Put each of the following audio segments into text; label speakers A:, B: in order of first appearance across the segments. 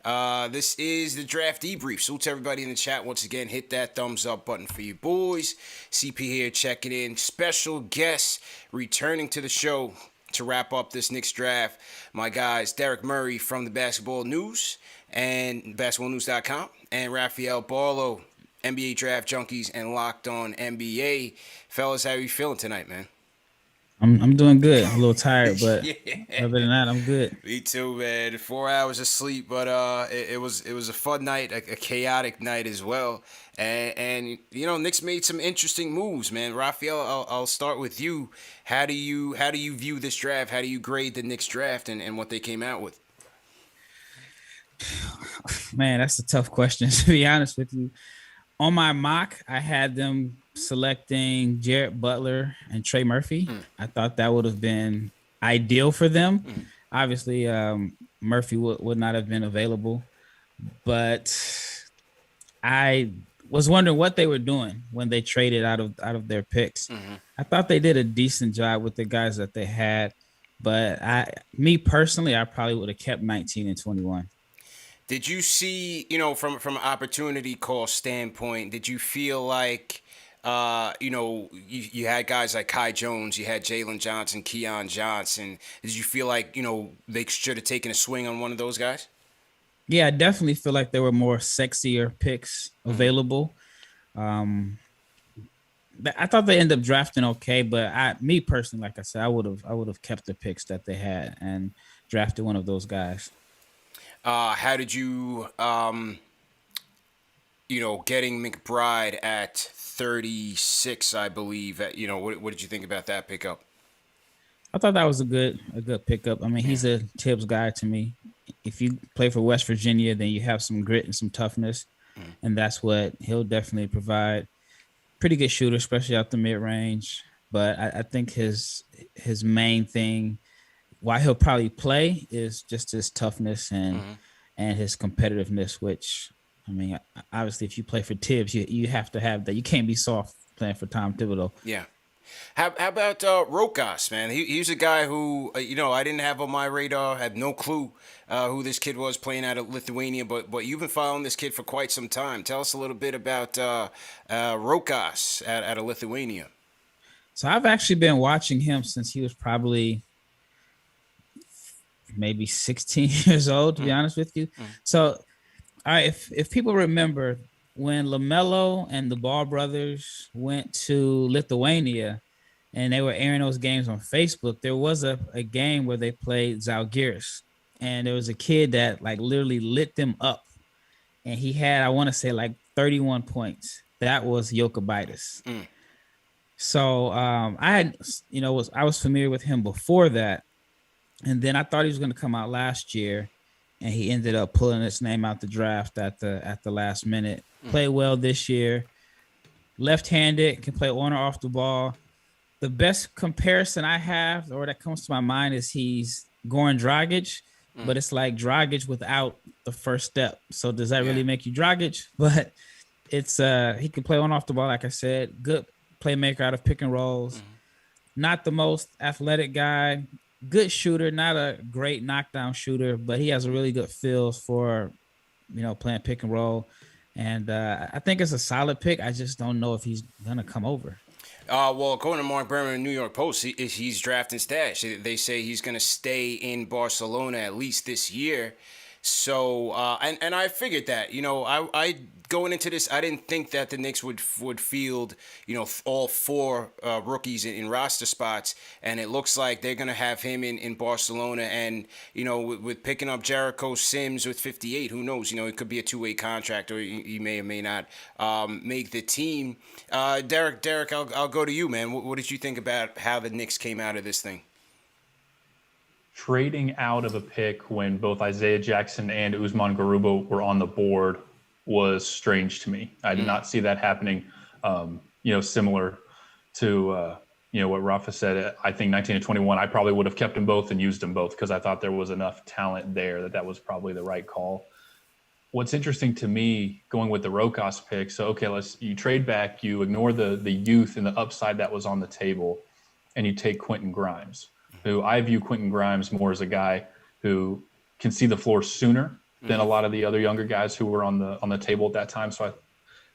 A: This is the draft debrief. Salute to everybody in the chat. Once again, hit that thumbs up button for you boys. CP here checking in. Special guest returning to the show to wrap up this Knicks draft. My guys, Derek Murray from the Basketball News and basketballnews.com, and Rafael Barlowe, NBA Draft Junkies and Locked On NBA. Fellas, how are you feeling tonight, man?
B: I'm doing good. I'm a little tired, but
A: Yeah.
B: other than that, I'm good.
A: Me too, man. 4 hours of sleep, but it was a fun night, a chaotic night as well. And you know, Knicks made some interesting moves, man. Rafael, I'll start with you. How do you view this draft? How do you grade the Knicks draft and what they came out with?
B: Man, that's a tough question to be honest with you. On my mock, I had them selecting Jarrett Butler and Trey Murphy.
A: Mm.
B: I thought that would have been ideal for them.
A: Mm.
B: Obviously, Murphy would not have been available, but I was wondering what they were doing when they traded out of their picks.
A: Mm-hmm.
B: I thought they did a decent job with the guys that they had, but me personally, I probably would have kept 19 and 21.
A: Did you see, from an opportunity cost standpoint, did you feel like, you had guys like Kai Jones, you had Jalen Johnson, Keon Johnson. Did you feel like, they should have taken a swing on one of those guys?
B: Yeah, I definitely feel like there were more sexier picks
A: Mm-hmm.
B: available. I thought they ended up drafting okay, but me personally, like I said, I would have kept the picks that they had and drafted one of those guys.
A: How did you, getting McBride at 36, I believe. What did you think about that pickup?
B: I thought that was a good pickup. I mean,
A: Yeah.
B: he's a Tibbs guy to me. If you play for West Virginia, then you have some grit and some toughness,
A: Mm.
B: and that's what he'll definitely provide. Pretty good shooter, especially out the mid range. But I think his main thing, why he'll probably play, is just his toughness
A: Mm-hmm.
B: and his competitiveness. Which, I mean, obviously, if you play for Tibbs, you have to have that. You can't be soft playing for Tom Thibodeau.
A: Yeah. How about Rokas, man? He's a guy who, I didn't have on my radar, had no clue who this kid was playing out of Lithuania, but you've been following this kid for quite some time. Tell us a little bit about Rokas out of Lithuania.
B: So I've actually been watching him since he was probably maybe 16 years old, to be
A: Mm,
B: honest with you.
A: mm,
B: So, all right, if people remember when LaMelo and the Ball brothers went to Lithuania and they were airing those games on Facebook, there was a game where they played Zalgiris, and there was a kid that like literally lit them up, and he had, I want to say, like 31 points. That was Jokic.
A: mm.
B: So I had, I was familiar with him before that, and then I thought he was going to come out last year, and he ended up pulling his name out the draft at the last minute. Played well this year. Left-handed, can play on or off the ball. The best comparison I have, or that comes to my mind, is he's Goran Dragic,
A: Mm.
B: but it's like Dragic without the first step. So does that
A: Yeah.
B: really make you Dragic? But it's he can play on off the ball, like I said. Good playmaker out of pick and rolls.
A: Mm.
B: Not the most athletic guy. Good shooter, not a great knockdown shooter, but he has a really good feel for, playing pick and roll. And I think it's a solid pick. I just don't know if he's gonna come over.
A: Well, according to Mark Berman in New York Post, he's drafting stash. They say he's going to stay in Barcelona at least this year. So, and I figured that, I going into this, I didn't think that the Knicks would field, all four rookies in roster spots, and it looks like they're gonna have him in Barcelona, and with picking up Jericho Sims with 58, who knows? It could be a two-way contract, or he may or may not make the team. Derek, I'll go to you, man. What did you think about how the Knicks came out of this thing?
C: Trading out of a pick when both Isaiah Jackson and Usman Garuba were on the board was strange to me. I did not see that happening. Similar to what Rafa said. I think 19 and 21, I probably would have kept them both and used them both because I thought there was enough talent there that was probably the right call. What's interesting to me going with the Rokas pick, so okay, you trade back, you ignore the youth and the upside that was on the table, and you take Quentin Grimes, who I view Quentin Grimes more as a guy who can see the floor sooner than a lot of the other younger guys who were on the table at that time. So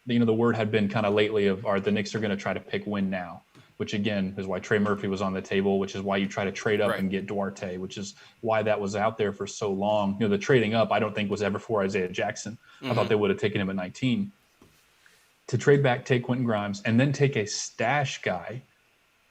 C: the word had been kind of lately of, all right, the Knicks are going to try to pick win now, which again is why Trey Murphy was on the table, which is why you try to trade up and get Duarte, which is why that was out there for so long. The trading up, I don't think was ever for Isaiah Jackson. I thought they would have taken him at 19. To trade back, take Quentin Grimes, and then take a stash guy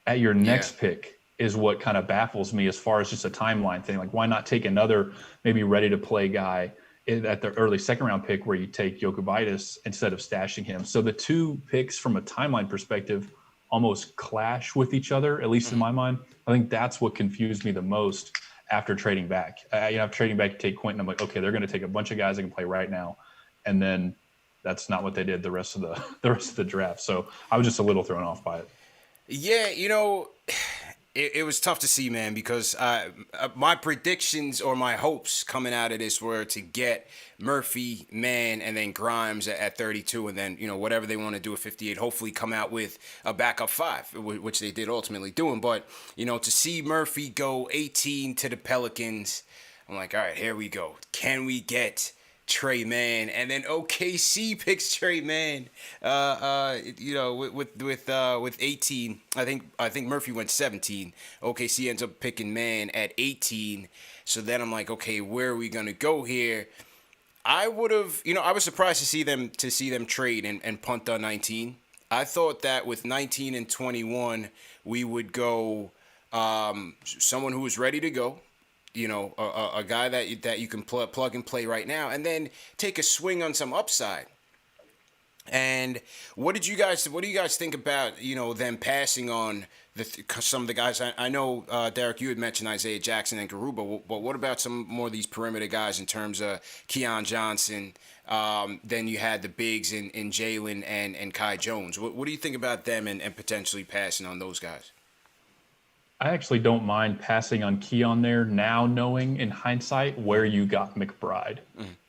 C: at your next pick is what kind of baffles me as far as just a timeline thing. Like, why not take another maybe ready-to-play guy at the early second-round pick where you take Jokubaitis instead of stashing him? So the two picks from a timeline perspective almost clash with each other, at least in my mind. I think that's what confused me the most after trading back. After trading back to take Quentin, I'm like, okay, they're going to take a bunch of guys that can play right now, and then that's not what they did the rest of the draft. So I was just a little thrown off by it.
A: Yeah, it was tough to see, man, because my predictions or my hopes coming out of this were to get Murphy, Mann, and then Grimes at 32, and then, whatever they want to do at 58, hopefully come out with a backup 5, which they did ultimately doing. But, to see Murphy go 18 to the Pelicans, I'm like, all right, here we go. Can we get Trey Mann? And then OKC picks Trey Mann. With 18, I think Murphy went 17. OKC ends up picking Mann at 18. So then I'm like, okay, where are we gonna go here? I would have, I was surprised to see them trade and punt on 19. I thought that with 19 and 21, we would go someone who was ready to go. A guy that you can plug and play right now, and then take a swing on some upside. And what do you guys think about them passing on some of the guys? I know Derek, you had mentioned Isaiah Jackson and Garuba, but what about some more of these perimeter guys in terms of Keon Johnson? Then you had the bigs in Jalen and Kai Jones. What do you think about them and potentially passing on those guys?
C: I actually don't mind passing on Keon there now, knowing in hindsight where you got McBride.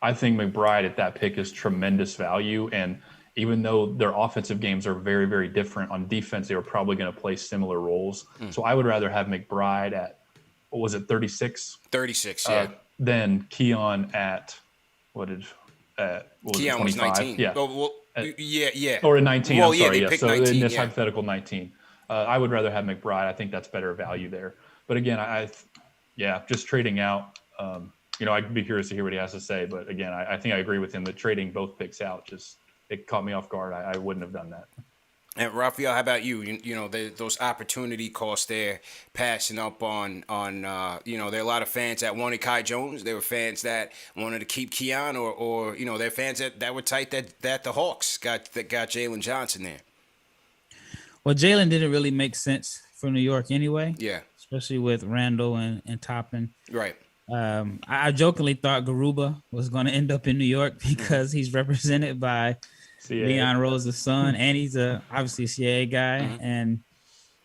C: I think McBride at that pick is tremendous value. And even though their offensive games are very, very different, on defense, they were probably going to play similar roles. So I would rather have McBride at, what was it, 36?
A: 36, yeah.
C: Than Keon at,
A: Keon was 19.
C: Yeah.
A: Yeah.
C: Or at 19,
A: well,
C: I'm sorry.
A: They
C: Yeah,
A: picked
C: so
A: 19,
C: in this hypothetical 19. I would rather have McBride. I think that's better value there. But again, just trading out. I'd be curious to hear what he has to say. But again, I think I agree with him that trading both picks out, it caught me off guard. I wouldn't have done that.
A: And Rafael, how about you? Those opportunity costs there, passing up on there are a lot of fans that wanted Kai Jones. There were fans that wanted to keep Keon, or there are fans that were tight that the Hawks got Jalen Johnson there.
B: Well, Jalen didn't really make sense for New York anyway.
A: Yeah.
B: Especially with Randall and Toppin.
A: Right.
B: I jokingly thought Garuba was going to end up in New York because he's represented by Leon Rose's son, and he's obviously a CAA guy, and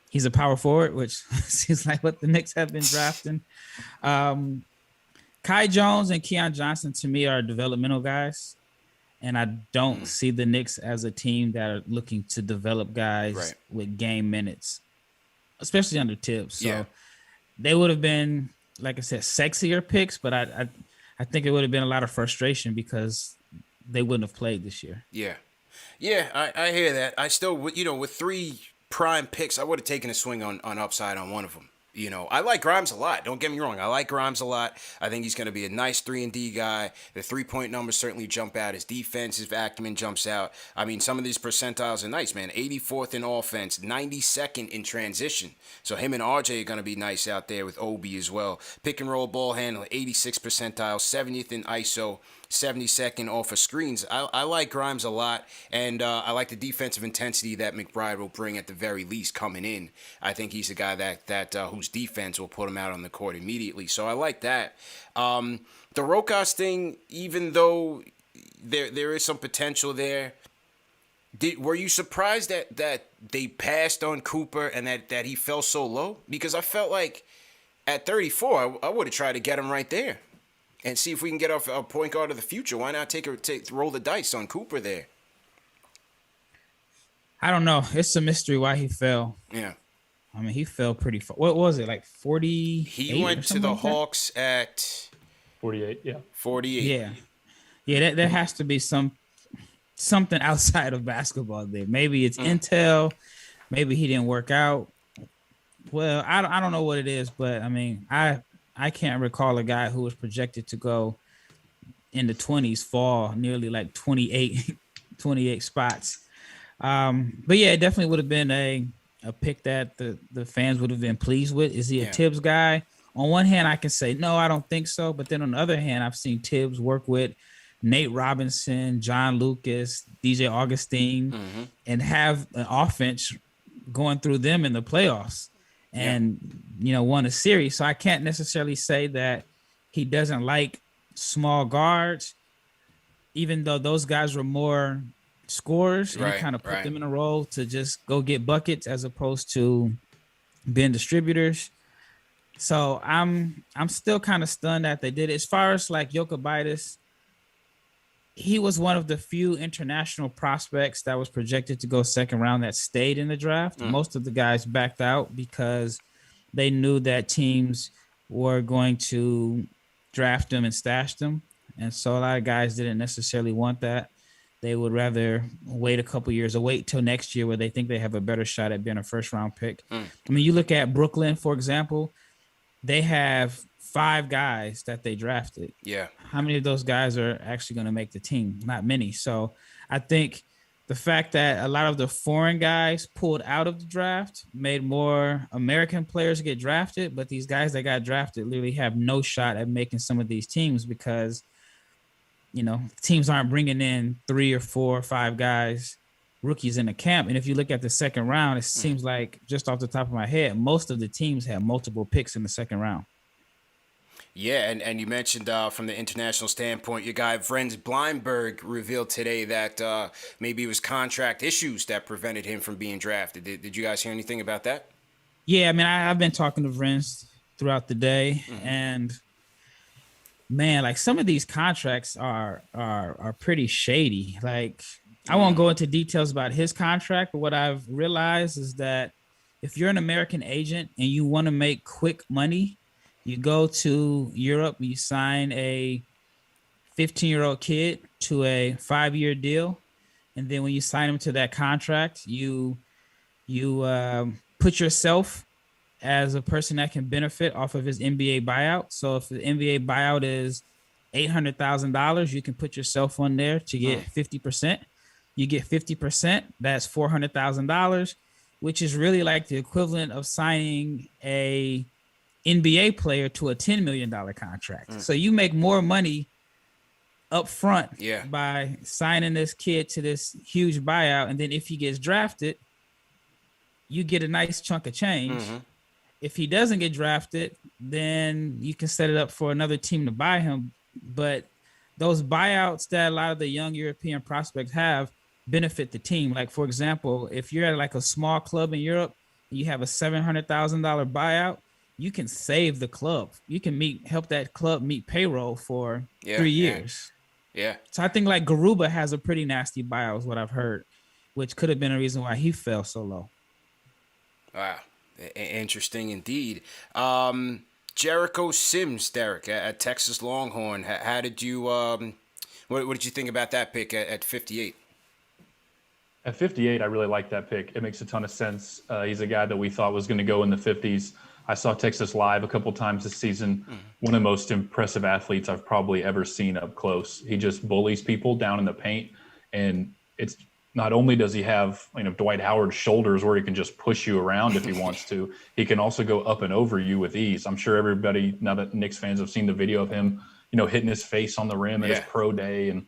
B: he's a power forward, which seems like what the Knicks have been drafting. Kai Jones and Keon Johnson, to me, are developmental guys. And I don't see the Knicks as a team that are looking to develop guys with game minutes, especially under Tibbs. So they would have been, like I said, sexier picks, but I think it would have been a lot of frustration because they wouldn't have played this year.
A: Yeah. Yeah, I hear that. I still, with 3 prime picks, I would have taken a swing on upside on one of them. I like Grimes a lot. Don't get me wrong. I like Grimes a lot. I think he's going to be a nice 3-and-D guy. The 3-point numbers certainly jump out. His defensive acumen jumps out. I mean, some of these percentiles are nice, man. 84th in offense, 92nd in transition. So him and RJ are going to be nice out there with Obi as well. Pick and roll ball handle, 86th percentile, 70th in ISO, 72nd off of screens. I like Grimes a lot, and I like the defensive intensity that McBride will bring at the very least coming in. I think he's a guy that whose defense will put him out on the court immediately. So I like that. The Rokas thing, even though there is some potential there, were you surprised that they passed on Cooper and that he fell so low? Because I felt like at 34, I would have tried to get him right there and see if we can get a point guard of the future. Why not roll the dice on Cooper there?
B: I don't know. It's a mystery why he fell.
A: Yeah.
B: I mean, he fell pretty far. What was it, like 40?
A: He went to the Hawks at
C: 48, yeah.
A: 48.
B: Yeah. Yeah, there has to be something outside of basketball there. Maybe it's intel. Maybe he didn't work out. Well, I don't know what it is, but I mean, I can't recall a guy who was projected to go in the 20s fall nearly like 28 spots. But yeah, it definitely would have been a pick that the fans would have been pleased with. Is he a Tibbs guy? On one hand, I can say no, I don't think so. But then on the other hand, I've seen Tibbs work with Nate Robinson, John Lucas, DJ Augustine, and have an offense going through them in the playoffs and won a series. So I can't necessarily say that he doesn't like small guards, even though those guys were more scorers, and he kind of put them in a role to just go get buckets as opposed to being distributors. So I'm still kind of stunned that they did it. As far as like Jokic, he was one of the few international prospects that was projected to go second round that stayed in the draft. Most of the guys backed out because they knew that teams were going to draft them and stash them. And so a lot of guys didn't necessarily want that. They would rather wait a couple years or wait till next year where they think they have a better shot at being a first round pick. I mean, you look at Brooklyn, for example, they have 5 guys that they drafted. Yeah. How many of those guys are actually going to make the team? Not many. So I think the fact that a lot of the foreign guys pulled out of the draft made more American players get drafted. But these guys that got drafted literally have no shot at making some of these teams because, teams aren't bringing in 3 or 4 or 5 guys, rookies in the camp. And if you look at the second round, it seems like, just off the top of my head, most of the teams have multiple picks in the second round.
A: Yeah, and you mentioned from the international standpoint, your guy Vrenz Blindberg revealed today that maybe it was contract issues that prevented him from being drafted. Did you guys hear anything about that?
B: Yeah, I mean, I've been talking to Vrenz throughout the day, and man, like some of these contracts are pretty shady. Like, I won't go into details about his contract, but what I've realized is that if you're an American agent and you want to make quick money, you go to Europe, you sign a 15-year-old kid to a 5-year deal, and then when you sign him to that contract, you put yourself as a person that can benefit off of his NBA buyout. So if the NBA buyout is $800,000, you can put yourself on there to get 50%. You get 50%, that's $400,000, which is really like the equivalent of signing a NBA player to a $10 million contract. So you make more money up front by signing this kid to this huge buyout. And then if he gets drafted, you get a nice chunk of change. If he doesn't get drafted, then you can set it up for another team to buy him. But those buyouts that a lot of the young European prospects have benefit the team. Like, for example, if you're at like a small club in Europe, you have a $700,000 buyout, you can save the club. You can help that club meet payroll for 3 years. Yeah. So I think like Garuba has a pretty nasty buyout is what I've heard, which could have been a reason why he fell so low. Wow.
A: Interesting indeed. Jericho Sims, Derek, at Texas Longhorn. How did you, what did you think about that pick at 58?
C: At 58, I really like that pick. It makes a ton of sense. He's a guy that we thought was going to go in the 50s. I saw Texas live a couple times this season. One of the most impressive athletes I've probably ever seen up close. He just bullies people down in the paint. And it's not only does he have, Dwight Howard's shoulders where he can just push you around if he wants to, he can also go up and over you with ease. I'm sure everybody, now that Knicks fans have seen the video of him, hitting his face on the rim at his pro day. And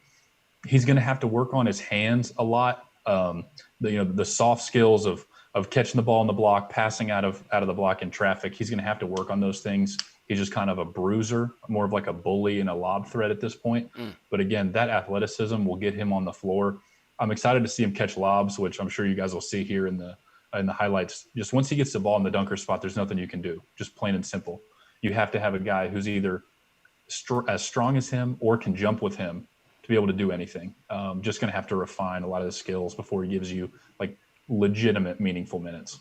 C: he's going to have to work on his hands a lot. The soft skills of catching the ball in the block, passing out of the block in traffic. He's going to have to work on those things. He's just kind of a bruiser, more of like a bully and a lob threat at this point. But again, that athleticism will get him on the floor. I'm excited to see him catch lobs, which I'm sure you guys will see here in the highlights. Just once he gets the ball in the dunker spot, there's nothing you can do. Just plain and simple. You have to have a guy who's either as strong as him or can jump with him to be able to do anything. Just going to have to refine a lot of the skills before he gives you like legitimate, meaningful minutes.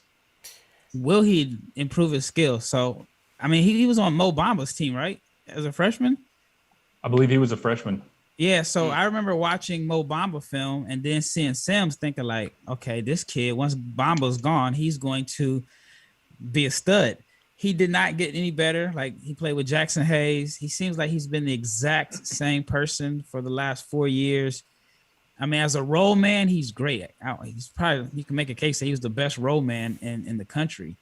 B: Will he improve his skills? So, I mean, he was on Mo Bamba's team, right? As a freshman?
C: I believe he was a freshman.
B: Yeah, so I remember watching Mo Bamba film and then seeing Sims thinking like, okay, this kid, once Bamba's gone, he's going to be a stud. He did not get any better. Like he played with Jackson Hayes. He seems like he's been the exact same person for the last 4 years. I mean, as a role man, he's great. He's probably, you can make a case that he was the best role man in the country.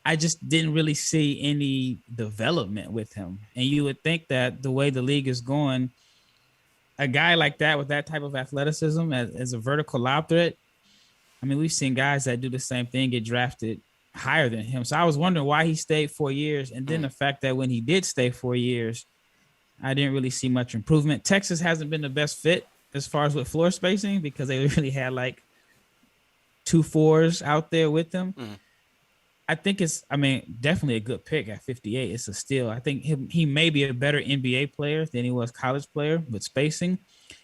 B: I just didn't really see any development with him. And you would think that the way the league is going, a guy like that with that type of athleticism as a vertical lob threat, I mean, we've seen guys that do the same thing get drafted higher than him. So I was wondering why he stayed 4 years. And then the fact that when he did stay 4 years, I didn't really see much improvement. Texas hasn't been the best fit as far as with floor spacing because they really had like 2 fours out there with them. I think definitely a good pick at 58. It's a steal. I think he may be a better NBA player than he was college player with spacing.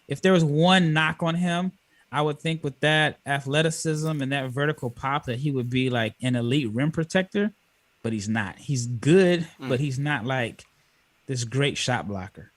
B: If there was one knock on him, I would think with that athleticism and that vertical pop that he would be like an elite rim protector, but he's not. He's good, but he's not like this great shot blocker.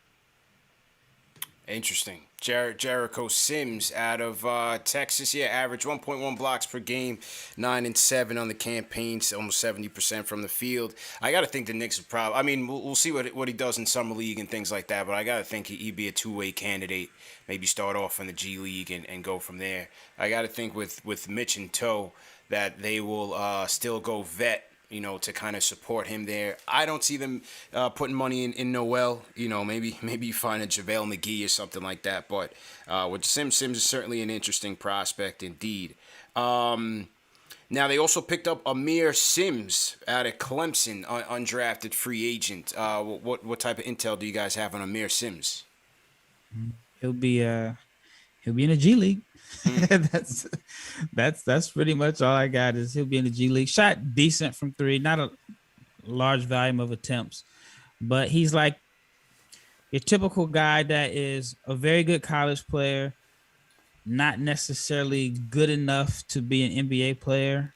A: Interesting. Jericho Sims out of Texas. Yeah, average 1.1 blocks per game, 9 and 7 on the campaign, almost 70% from the field. I got to think the Knicks will probably. I mean, we'll see what he does in summer league and things like that. But I got to think he'd be a two-way candidate. Maybe start off in the G League and go from there. I got to think with Mitch in tow that they will still go vet, to kind of support him there. I don't see them putting money in Noel. Maybe you find a JaVale McGee or something like that. But with Sims is certainly an interesting prospect indeed. Now they also picked up Amir Sims out of Clemson, undrafted free agent. What type of intel do you guys have on Amir Sims?
B: He'll be in the G League. That's pretty much all I got. Is he'll be in the G League. Shot decent from 3, not a large volume of attempts, but he's like your typical guy that is a very good college player, not necessarily good enough to be an NBA player.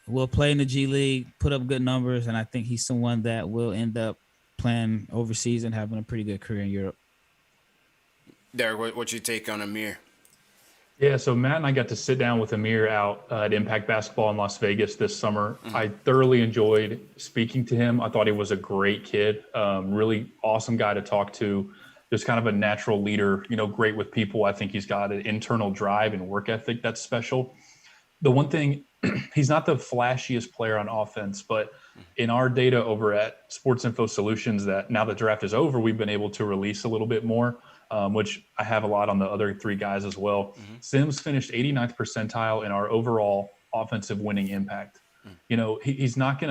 B: Will play in the G League, put up good numbers, and I think he's someone that will end up playing overseas and having a pretty good career in Europe.
A: Derek, what's your take on Amir?
C: Yeah, so Matt and I got to sit down with Amir out at Impact Basketball in Las Vegas this summer. I thoroughly enjoyed speaking to him. I thought he was a great kid, really awesome guy to talk to, just kind of a natural leader, great with people. I think he's got an internal drive and work ethic that's special. The one thing, he's not the flashiest player on offense, but in our data over at Sports Info Solutions that now the draft is over, we've been able to release a little bit more. Which I have a lot on the other 3 guys as well. Sims finished 89th percentile in our overall offensive winning impact. He's not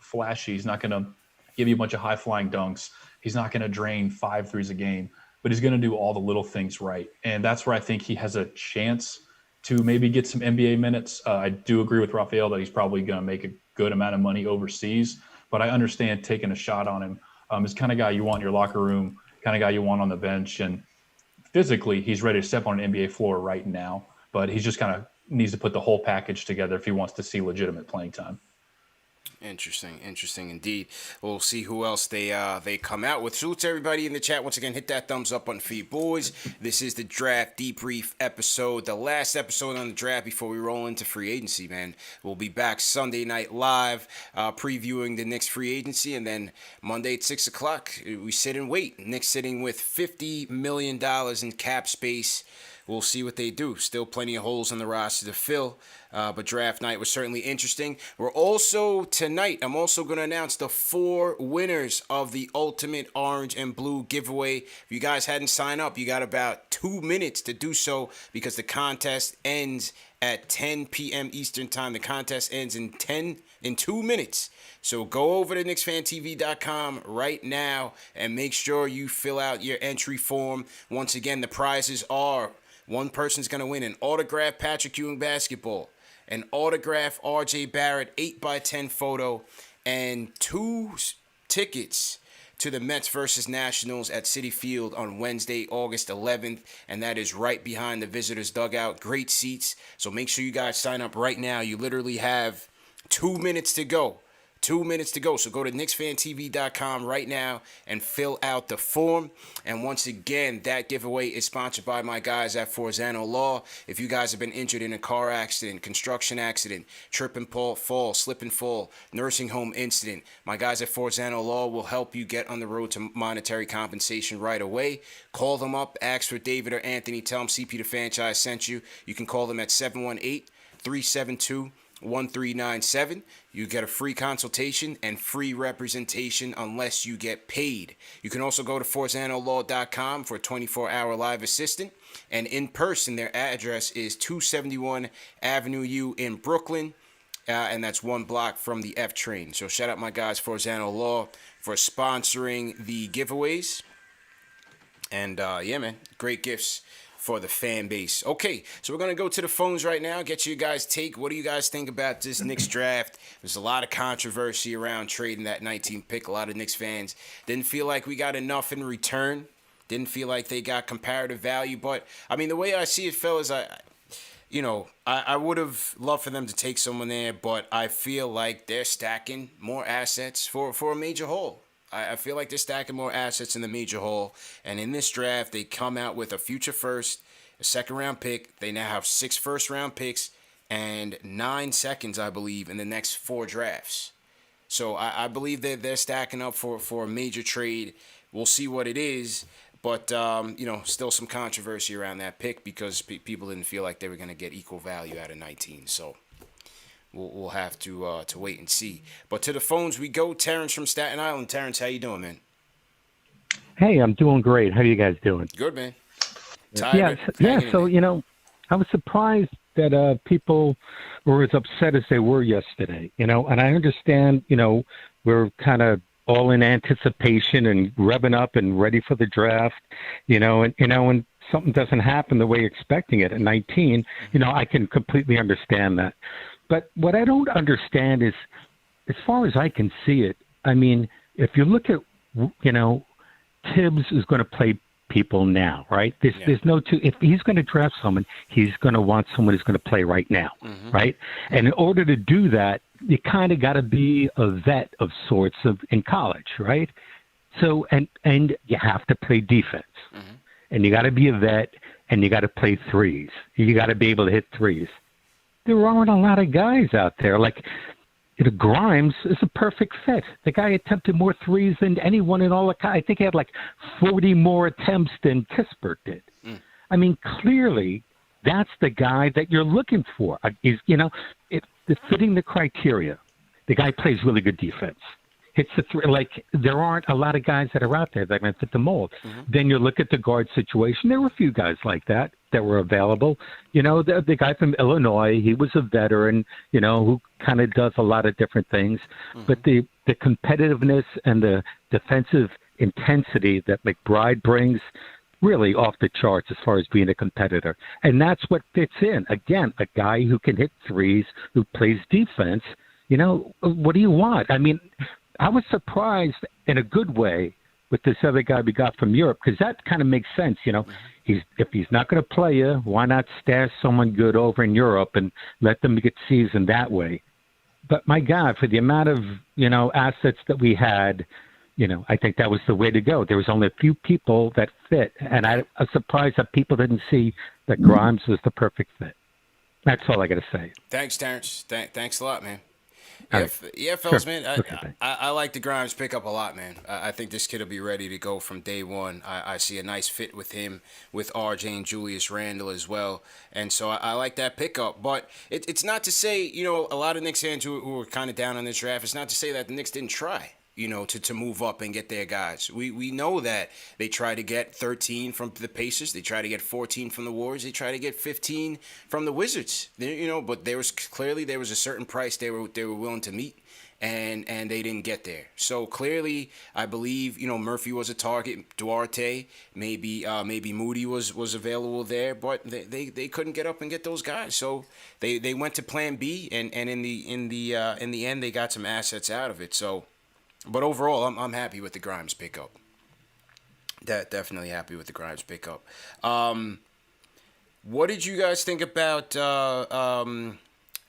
C: flashy. He's not gonna give you a bunch of high flying dunks. He's not gonna drain 5 threes a game, but he's gonna do all the little things right. And that's where I think he has a chance to maybe get some NBA minutes. I do agree with Rafael that he's probably gonna make a good amount of money overseas, but I understand taking a shot on him. He's the kind of guy you want in your locker room, kind of guy you want on the bench, and physically he's ready to step on an NBA floor right now, but he's just kind of needs to put the whole package together if he wants to see legitimate playing time.
A: Interesting indeed. We'll see who else they come out with. Salute to everybody in the chat. Once again, hit that thumbs up on for you boys. This is the Draft Debrief episode, the last episode on the draft before we roll into free agency, man. We'll be back Sunday night live, previewing the Knicks free agency, and then Monday at 6 o'clock, we sit and wait. Knicks sitting with $50 million in cap space. We'll see what they do. Still plenty of holes in the roster to fill, but draft night was certainly interesting. I'm also going to announce the 4 winners of the Ultimate Orange and Blue giveaway. If you guys hadn't signed up, you got about 2 minutes to do so because the contest ends at 10 p.m. Eastern time. The contest ends in 2 minutes. So go over to KnicksFanTV.com right now and make sure you fill out your entry form. Once again, the prizes are: one person's going to win an autographed Patrick Ewing basketball, an autographed R.J. Barrett 8x10 photo, and 2 tickets to the Mets versus Nationals at Citi Field on Wednesday, August 11th, and that is right behind the visitors' dugout. Great seats, so make sure you guys sign up right now. You literally have 2 minutes to go 2 minutes to go. So go to KnicksFanTV.com right now and fill out the form. And once again, that giveaway is sponsored by my guys at Forzano Law. If you guys have been injured in a car accident, construction accident, trip and fall, slip and fall, nursing home incident, my guys at Forzano Law will help you get on the road to monetary compensation right away. Call them up, ask for David or Anthony, tell them CP the Franchise sent you. You can call them at 718-372-1397. You get a free consultation and free representation unless you get paid. You can also go to ForzanoLaw.com for a 24-hour live assistant. And in person, their address is 271 Avenue U in Brooklyn. And that's 1 block from the F train. So shout out my guys, Forzano Law, for sponsoring the giveaways. And yeah, man, great gifts for the fan base. Okay, so we're going to go to the phones right now, get you guys' take. What do you guys think about this Knicks draft? There's a lot of controversy around trading that 19th pick. A lot of Knicks fans didn't feel like we got enough in return. Didn't feel like they got comparative value. But, I mean, the way I see it, fellas, I would have loved for them to take someone there, but I feel like they're stacking more assets for a major haul. I feel like they're stacking more assets in the major haul. And in this draft, they come out with a future first, a second-round pick. They now have 6 first-round picks and 9 seconds, I believe, in the next 4 drafts. So I believe that they're stacking up for a major trade. We'll see what it is. But, still some controversy around that pick because people didn't feel like they were going to get equal value out of 19. So we'll have to wait and see. But to the phones we go. Terrence from Staten Island. Terrence, how you doing, man?
D: Hey, I'm doing great. How are you guys doing?
A: Good, man.
D: Yeah. So, I was surprised that people were as upset as they were yesterday, and I understand, we're kind of all in anticipation and revving up and ready for the draft, and when something doesn't happen the way you're expecting it at 19, I can completely understand that. But what I don't understand is, as far as I can see it, I mean, if you look at, Tibbs is going to play people now, right? There's no two. If he's going to draft someone, he's going to want someone who's going to play right now, right? And in order to do that, you kind of got to be a vet of sorts in college, right? So and you have to play defense, and you got to be a vet, and you got to play threes. You got to be able to hit threes. There aren't a lot of guys out there. Like, Grimes is a perfect fit. The guy attempted more threes than anyone in all the I think he had like 40 more attempts than Kispert did. I mean, clearly, that's the guy that you're looking for. He's, fitting the criteria. The guy plays really good defense. Hits the three. Like, there aren't a lot of guys that are out there that can fit the mold. Then you look at the guard situation. There were a few guys like that were available. The guy from Illinois, he was a veteran, who kind of does a lot of different things. But the competitiveness and the defensive intensity that McBride brings, really off the charts as far as being a competitor. And that's what fits in. Again, a guy who can hit threes, who plays defense. What do you want? I mean, I was surprised in a good way with this other guy we got from Europe, because that kind of makes sense. If he's not going to play you, why not stash someone good over in Europe and let them get seasoned that way? But my God, for the amount of assets that we had, I think that was the way to go. There was only a few people that fit, and I was surprised that people didn't see that Grimes was the perfect fit. That's all I got to say.
A: Thanks, Terrence. Thanks a lot, man.
D: Yeah,
A: fellas,
D: sure.
A: man. I like the Grimes pickup a lot, man. I think this kid will be ready to go from day one. I see a nice fit with him, with RJ and Julius Randle as well. And so I like that pickup. But it's not to say, a lot of Knicks fans who are kind of down on this draft, it's not to say that the Knicks didn't try. To move up and get their guys. We know that they try to get 13 from the Pacers. They try to get 14 from the Warriors. They try to get 15 from the Wizards. But there was a certain price they were willing to meet, and they didn't get there. So clearly, I believe Murphy was a target. Duarte, maybe Moody was available there, but they couldn't get up and get those guys. So they went to Plan B, and in the end they got some assets out of it. So. But overall, I'm happy with the Grimes pickup. Definitely happy with the Grimes pickup. What did you guys think about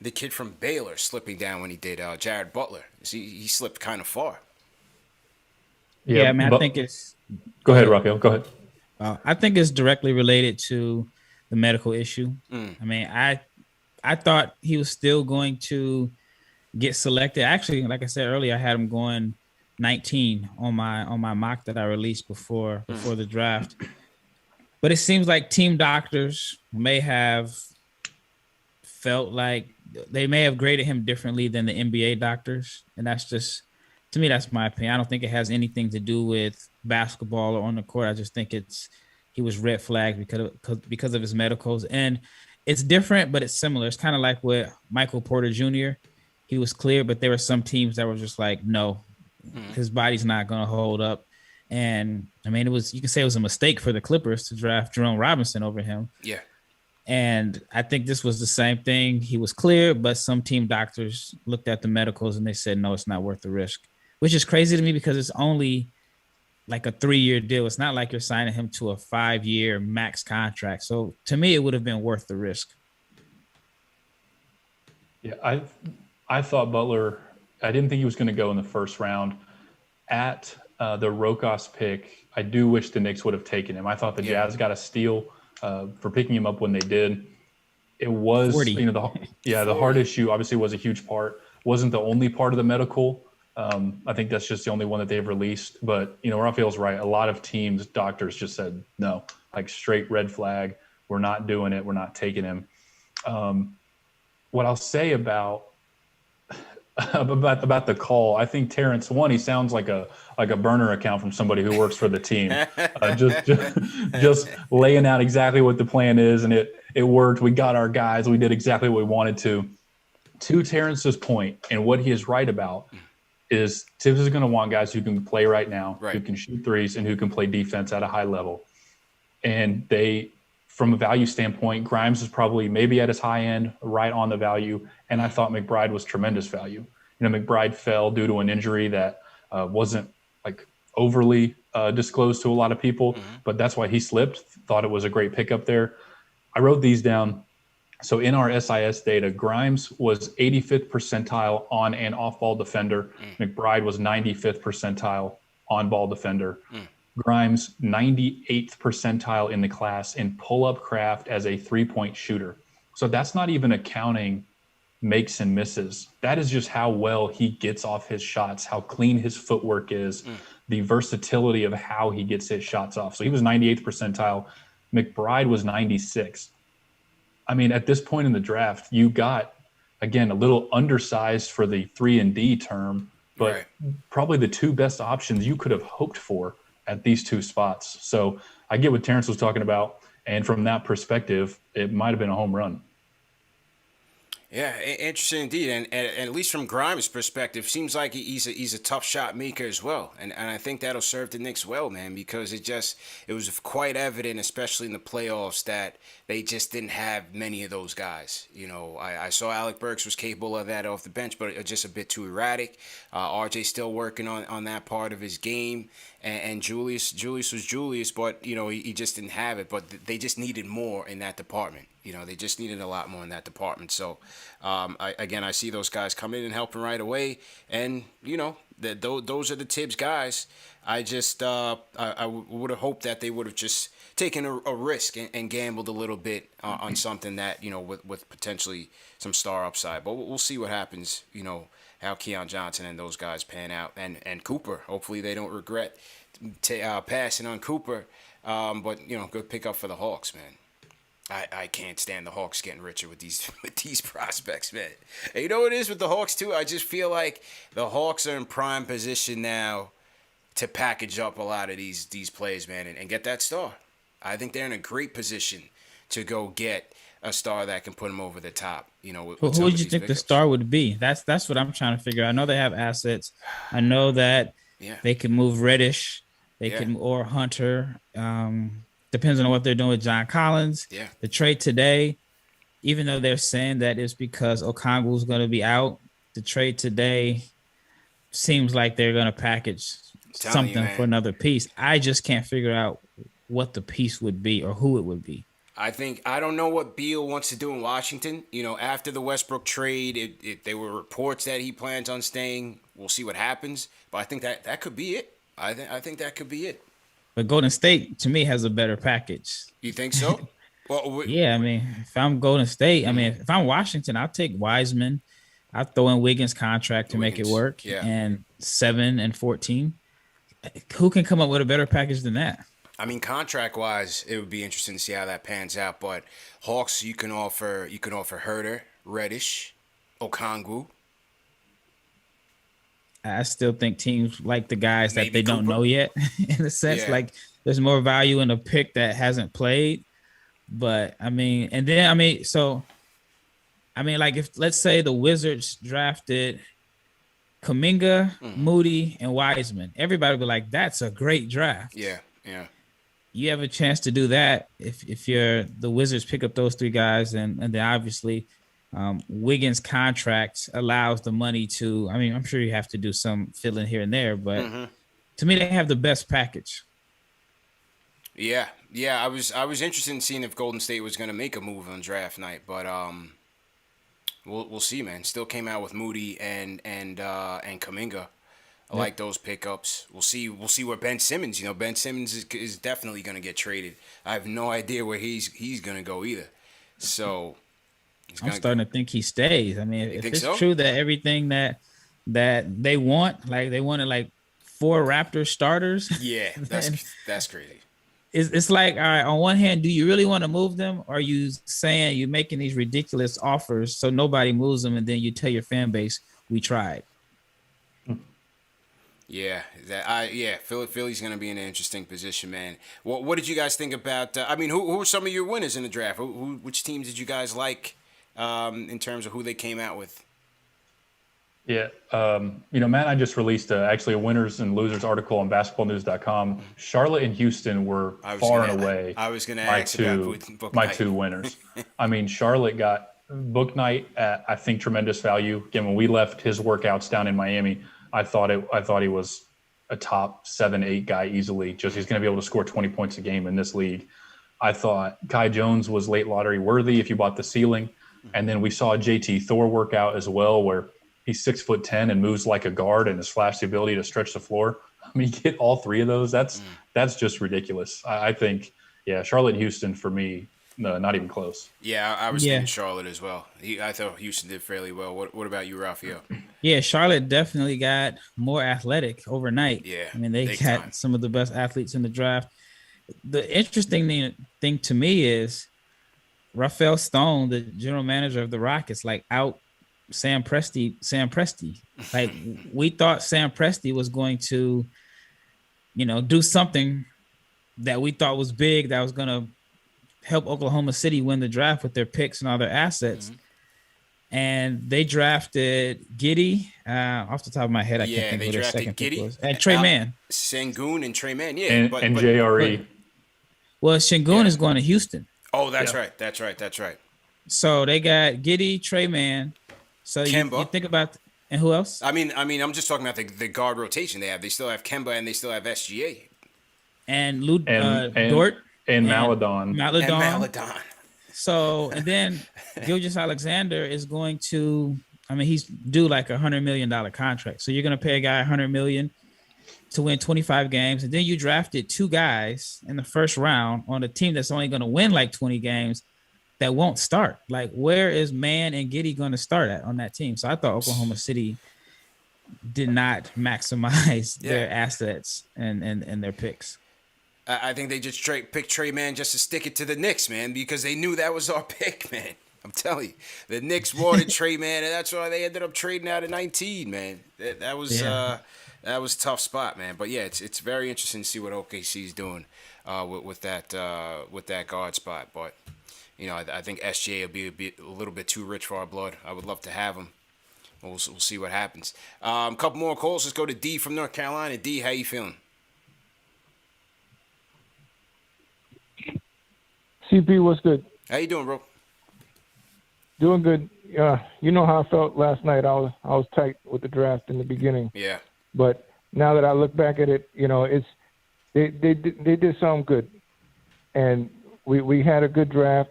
A: the kid from Baylor slipping down when he did. Jared Butler. He slipped kind of far.
B: Yeah, I mean, I think it's.
C: Go ahead, Rafael. Go ahead.
B: I think it's directly related to the medical issue. I mean, I thought he was still going to get selected. Actually, like I said earlier, I had him going 19 on my mock that I released before the draft. But it seems like team doctors may have felt like they may have graded him differently than the NBA doctors, and that's just, to me, that's my opinion. I don't think it has anything to do with basketball or on the court. I just think he was red flagged because of his medicals, and it's different, but it's similar. It's kind of like with Michael Porter Jr. He was clear, but there were some teams that were just like, no, his body's not going to hold up. And I mean, you can say it was a mistake for the Clippers to draft Jerome Robinson over him.
A: Yeah.
B: And I think this was the same thing. He was clear, but some team doctors looked at the medicals and they said, no, it's not worth the risk, which is crazy to me because it's only like a 3-year deal. It's not like you're signing him to a 5-year max contract. So to me, it would have been worth the risk.
C: Yeah, I thought Butler, I didn't think he was going to go in the first round. At the Rokas pick, I do wish the Knicks would have taken him. I thought the Jazz got a steal for picking him up when they did. It was,
B: 40.
C: The heart issue obviously was a huge part. Wasn't the only part of the medical. I think that's just the only one that they've released. But, Rafael's right. A lot of teams, doctors just said, no, like straight red flag. We're not doing it. We're not taking him. What I'll say about the call, I think Terrence, he sounds like a burner account from somebody who works for the team, just laying out exactly what the plan is, and it worked. We got our guys. We did exactly what we wanted to. To Terrence's point, and what he is right about is Tibbs is going to want guys who can play right now, who can shoot threes, and who can play defense at a high level. And from a value standpoint, Grimes is probably maybe at his high end, right on the value. And I thought McBride was tremendous value. McBride fell due to an injury that wasn't like overly disclosed to a lot of people, but that's why he slipped. Thought it was a great pickup there. I wrote these down. So in our SIS data, Grimes was 85th percentile on and off ball defender. McBride was 95th percentile on ball defender. Grimes 98th percentile in the class in pull-up craft as a three-point shooter. So that's not even accounting makes and misses. That is just how well he gets off his shots, how clean his footwork is, the versatility of how he gets his shots off. So he was 98th percentile. McBride was 96th. I mean, at this point in the draft, you got, again, a little undersized for the 3-and-D term, but probably the two best options you could have hoped for at these two spots. So I get what Terrence was talking about. And from that perspective, it might have been a home run.
A: Yeah, interesting indeed, and at least from Grimes' perspective, seems like he's a tough shot maker as well, and I think that'll serve the Knicks well, man, because it was quite evident, especially in the playoffs, that they just didn't have many of those guys. I saw Alec Burks was capable of that off the bench, but just a bit too erratic. RJ still working on that part of his game, and Julius was Julius, but he just didn't have it. But they just needed more in that department. They just needed a lot more in that department. So, I see those guys come in and helping right away. And, those are the Tibbs guys. I just I would have hoped that they would have just taken a risk and gambled a little bit on something that, with potentially some star upside. But we'll see what happens, how Keon Johnson and those guys pan out. And Cooper, hopefully they don't regret passing on Cooper. But, good pickup for the Hawks, man. I can't stand the Hawks getting richer with these prospects, man. And you know what it is with the Hawks, too? I just feel like the Hawks are in prime position now to package up a lot of these players, man, and get that star. I think they're in a great position to go get a star that can put them over the top. Who
B: would you think the star would be? That's what I'm trying to figure out. I know they have assets. I know that they can move Reddish. They can, or Hunter. Depends on what they're doing with John Collins. Yeah. The trade today, even though they're saying that it's because Okongwu's going to be out, the trade today seems like they're going to package something for another piece. I just can't figure out what the piece would be or who it would be.
A: I don't know what Beal wants to do in Washington. You know, after the Westbrook trade, there were reports that he plans on staying. We'll see what happens, but I think that could be it. I think that could be it.
B: But Golden State to me has a better package.
A: You think so? Well,
B: yeah, I mean, if I'm Golden State, I mean, if I'm Washington, I'll take Wiseman. I'll throw in Wiggins' contract to make it work.
A: Yeah.
B: And 7 and 14. Who can come up with a better package than that?
A: I mean, contract-wise, it would be interesting to see how that pans out. But Hawks, you can offer Herter, Reddish, Okongwu.
B: I still think teams like the guys
A: Maybe
B: that they don't
A: Cooper.
B: know yet, in a sense.
A: Yeah.
B: Like there's more value in a pick that hasn't played. But I mean, like if let's say the Wizards drafted Kuminga, Moody, and Wiseman, everybody would be like, that's a great draft.
A: Yeah.
B: You have a chance to do that if you're the Wizards pick up those 3 guys, and then obviously Wiggins' contract allows the money to. I mean, I'm sure you have to do some filling here and there, but to me, they have the best package.
A: Yeah. I was interested in seeing if Golden State was going to make a move on draft night, but we'll see, man. Still came out with Moody and Kuminga. I like those pickups. We'll see where Ben Simmons. You know, Ben Simmons is definitely going to get traded. I have no idea where he's going to go either. So
B: I'm starting to think he stays. I mean, if it's true that everything that they want, like they wanted like 4 Raptors starters.
A: Yeah, that's crazy.
B: It's like, all right, on one hand, do you really want to move them? Or are you saying you're making these ridiculous offers so nobody moves them, and then you tell your fan base, we tried?
A: Yeah, Philly's going to be in an interesting position, man. What did you guys think about? I mean, who were some of your winners in the draft? Which teams did you guys like in terms of who they came out with?
C: Yeah, Matt, I just released actually a winners and losers article on basketballnews.com. Charlotte and Houston were far and away my 2 winners. I mean, Charlotte got Book Knight at, I think, tremendous value. Again, when we left his workouts down in Miami, I thought he was a top 7-8 guy easily. Just he's going to be able to score 20 points a game in this league. I thought Kai Jones was late lottery worthy if you bought the ceiling. And then we saw JT Thor work out as well, where he's 6'10" and moves like a guard and has flashed the ability to stretch the floor. I mean, you get all 3 of those. That's just ridiculous. I think, Charlotte and Houston for me, no, not even close.
A: Yeah, I was thinking Charlotte as well. I thought Houston did fairly well. What about you, Rafael?
B: Yeah, Charlotte definitely got more athletic overnight.
A: Yeah,
B: I mean, they got some of the best athletes in the draft. The interesting thing to me is Rafael Stone, the general manager of the Rockets, like out Sam Presti. Like we thought Sam Presti was going to, do something that we thought was big, that was going to help Oklahoma City win the draft with their picks and all their assets. And they drafted Giddey. Off the top of my head, I can't think of their second pick was. And Trey Mann.
A: Sengun and Trey Mann,
C: and JRE.
B: Well, Sengun is going to Houston.
A: Oh, that's right. That's right.
B: So they got Giddey, Trey Mann. So you think about, and who else?
A: I mean, I'm just talking about the guard rotation they have. They still have Kemba and they still have SGA.
B: And Dort.
C: And Maledon.
B: So, and then Gilgeous Alexander is going to, he's due like $100 million contract. So you're going to pay a guy $100 million to win 25 games. And then you drafted 2 guys in the first round on a team that's only going to win like 20 games that won't start. Like, where is Mann and Giddey going to start at on that team? So I thought Oklahoma City did not maximize their assets and their picks.
A: I think they just picked Trey Mann just to stick it to the Knicks, man, because they knew that was our pick, man. I'm telling you, the Knicks wanted Trey Mann, and that's why they ended up trading out at 19, man. That was a tough spot, man. But yeah, it's very interesting to see what OKC's doing with that guard spot. But I think SGA will be a little bit too rich for our blood. I would love to have him. We'll see what happens. A couple more calls. Let's go to D from North Carolina. D, how you feeling?
E: CP, what's good?
A: How you doing, bro?
E: Doing good. You know how I felt last night. I was tight with the draft in the beginning.
A: Yeah.
E: But now that I look back at it, it's they did something good. And we had a good draft.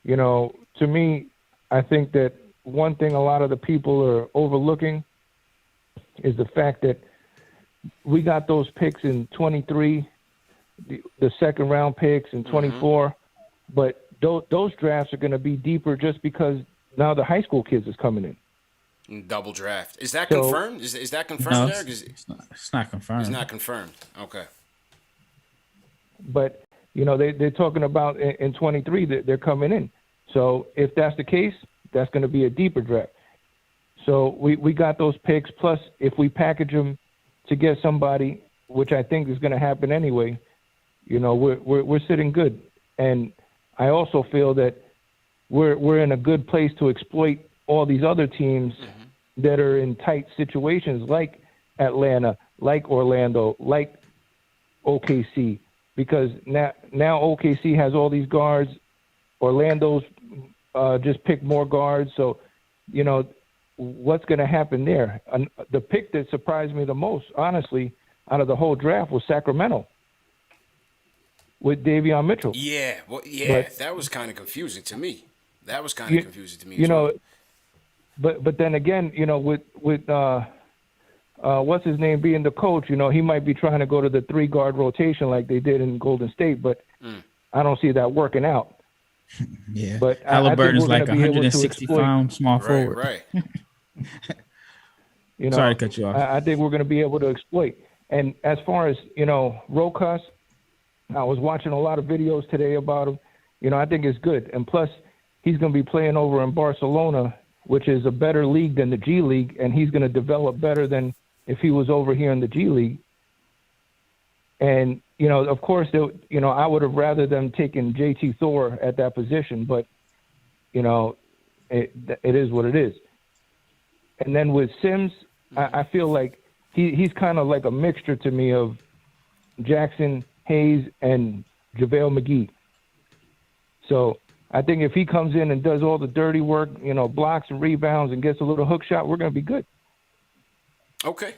E: You know, to me, I think that one thing a lot of the people are overlooking is the fact that we got those picks in 23, the second round picks in 24, but those drafts are going to be deeper just because now the high school kids is coming in.
A: Double draft. Is that confirmed? Is that confirmed,
B: No,
A: Derek?
B: it's not confirmed.
A: It's not confirmed. Okay.
E: But, you know, they're talking about in 23 that they're coming in. So if that's the case, that's going to be a deeper draft. So we got those picks. Plus, if we package them to get somebody, which I think is going to happen anyway, you know, we're sitting good. And I also feel that we're in a good place to exploit all these other teams that are in tight situations like Atlanta, like Orlando, like OKC, because now OKC has all these guards. Orlando's just picked more guards. So, you know, what's going to happen there? And the pick that surprised me the most, honestly, out of the whole draft was Sacramento with Davion Mitchell.
A: Yeah, well, that was kind of confusing to me. You
E: know, but then again, you know, with what's his name being the coach, you know, he might be trying to go to the 3-guard rotation like they did in Golden State, but I don't see that working out.
B: Yeah,
E: but
B: Halliburton is like 160-pound small forward.
A: Right.
E: You know,
B: sorry to cut you off.
E: I think we're going to be able to exploit. And as far as, you know, Rokas, I was watching a lot of videos today about him. You know, I think it's good. And plus, he's going to be playing over in Barcelona, which is a better league than the G League, and he's going to develop better than if he was over here in the G League. And, you know, of course, you know, I would have rather them taken JT Thor at that position, but, you know, it is what it is. And then with Sims, I feel like he's kind of like a mixture to me of Jackson, Hayes, and JaVale McGee. So I think if he comes in and does all the dirty work, you know, blocks and rebounds and gets a little hook shot, we're going to be good.
A: Okay.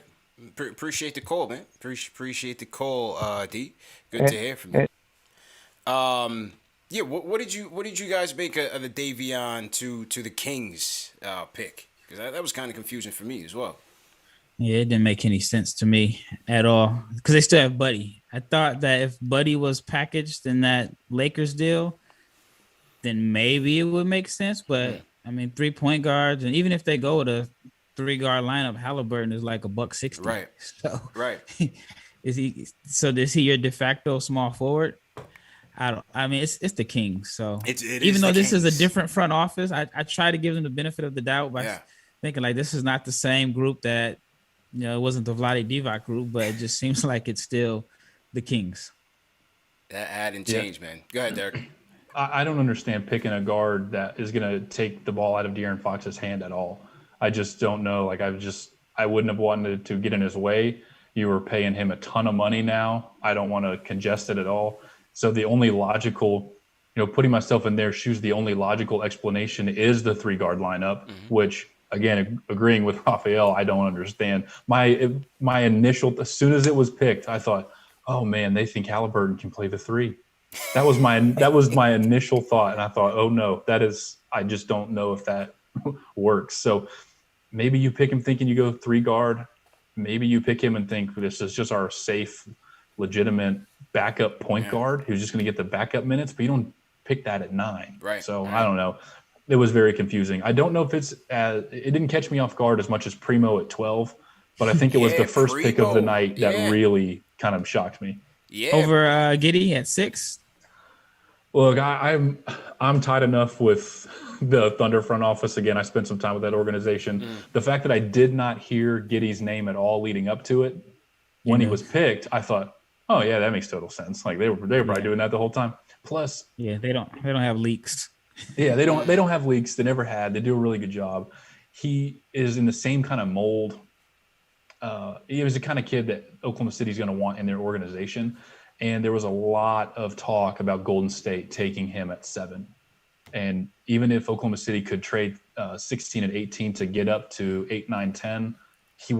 A: Appreciate the call, man. Appreciate the call, D. Good to hear from you. Yeah, what did you guys make of the Davion to the Kings pick? Because that was kind of confusing for me as well.
B: Yeah, it didn't make any sense to me at all because they still have Buddy. I thought that if Buddy was packaged in that Lakers deal, then maybe it would make sense. But I mean, 3-point guards, and even if they go to 3-guard lineup, Halliburton is like $160.
A: Right.
B: So
A: right.
B: Is he your de facto small forward? I mean, it's the Kings. So even though this is a different front office, I try to give them the benefit of the doubt by thinking like this is not the same group that, you know, it wasn't the Vlade Divac group, but it just seems like it's still the Kings.
A: That hadn't changed, man. Go ahead, Derek.
C: I don't understand picking a guard that is going to take the ball out of De'Aaron Fox's hand at all. I just don't know. Like I wouldn't have wanted to get in his way. You were paying him a ton of money now. I don't want to congest it at all. So the only logical, you know, putting myself in their shoes, the only logical explanation is the 3-guard lineup, which again, agreeing with Rafael, I don't understand. My initial, as soon as it was picked, I thought, oh man, they think Halliburton can play the 3. That was my initial thought, and I thought, oh no, I just don't know if that works. So maybe you pick him thinking you go 3-guard. Maybe you pick him and think this is just our safe, legitimate backup point guard who's just going to get the backup minutes, but you don't pick that at 9.
A: Right.
C: So I don't know. It was very confusing. I don't know if it didn't catch me off guard as much as Primo at 12, but I think it was the first pick of the night that really kind of shocked me.
A: Yeah.
B: Over Giddey at 6.
C: Look, I'm tied enough with the Thunder front office. Again, I spent some time with that organization. The fact that I did not hear Giddey's name at all leading up to it, when he was picked, I thought, oh yeah, that makes total sense. Like they were probably doing that the whole time. Plus,
B: they don't have leaks.
C: Yeah, they don't have leaks. They never had. They do a really good job. He is in the same kind of mold. He was the kind of kid that Oklahoma City is going to want in their organization. And there was a lot of talk about Golden State taking him at 7. And even if Oklahoma City could trade 16 and 18 to get up to 8, 9, 10, he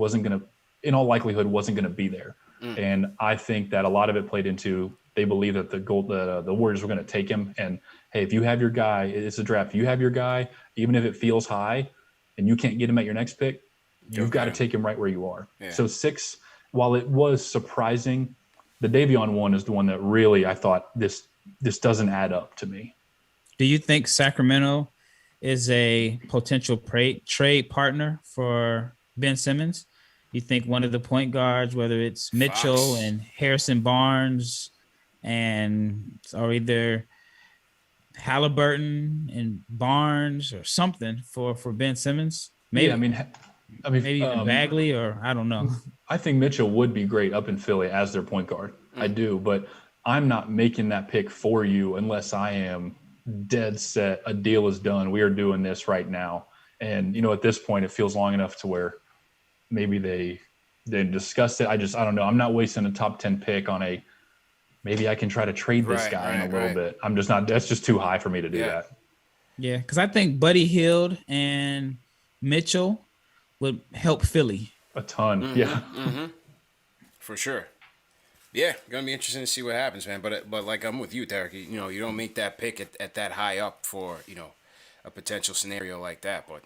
C: in all likelihood, wasn't going to be there. And I think that a lot of it played into they believe that the Warriors were going to take him. And hey, if you have your guy, it's a draft. If you have your guy, even if it feels high, and you can't get him at your next pick, you've got to take him right where you are. Yeah. So 6, while it was surprising, the Davion one is the one that really I thought this doesn't add up to me.
B: Do you think Sacramento is a potential trade partner for Ben Simmons? You think one of the point guards, whether it's Mitchell and Harrison Barnes, or either Halliburton and Barnes or something for Ben Simmons? Maybe.
C: Yeah, I mean,
B: maybe even Bagley, or I don't know.
C: I think Mitchell would be great up in Philly as their point guard. I do, but I'm not making that pick for you unless I am dead set. A deal is done. We are doing this right now. And, at this point, it feels long enough to where maybe they discussed it. I don't know. I'm not wasting a top 10 pick on maybe I can try to trade this guy in a little bit. I'm just not, that's just too high for me to do that.
B: Yeah. Cause I think Buddy Hield and Mitchell would help Philly
C: a ton.
A: Mm-hmm,
C: yeah.
A: Mm-hmm. For sure. Yeah. Gonna be interesting to see what happens, man. But like, I'm with you, Derek. You don't make that pick at that high up for, a potential scenario like that. But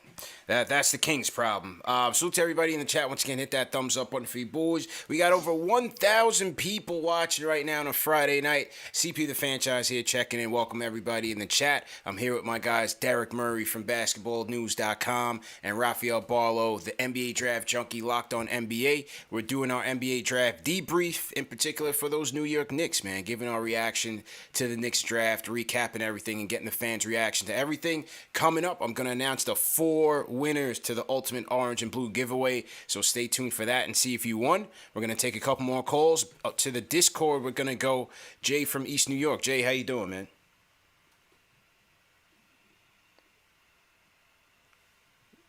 A: that's the Kings' problem. Salute to everybody in the chat. Once again, hit that thumbs up button for you boys. We got over 1,000 people watching right now on a Friday night. CP the franchise here checking in. Welcome everybody in the chat. I'm here with my guys Derek Murray from basketballnews.com and Rafael Barlowe, the NBA draft junkie locked on NBA. We're doing our NBA draft debrief, in particular for those New York Knicks, man, giving our reaction to the Knicks draft, recapping everything and getting the fans' reaction to everything. Coming up, I'm going to announce the 4 winners to the Ultimate Orange and Blue giveaway, so stay tuned for that and see if you won. We're going to take a couple more calls. Up to the Discord, we're going to go Jay from East New York. Jay, how you doing, man?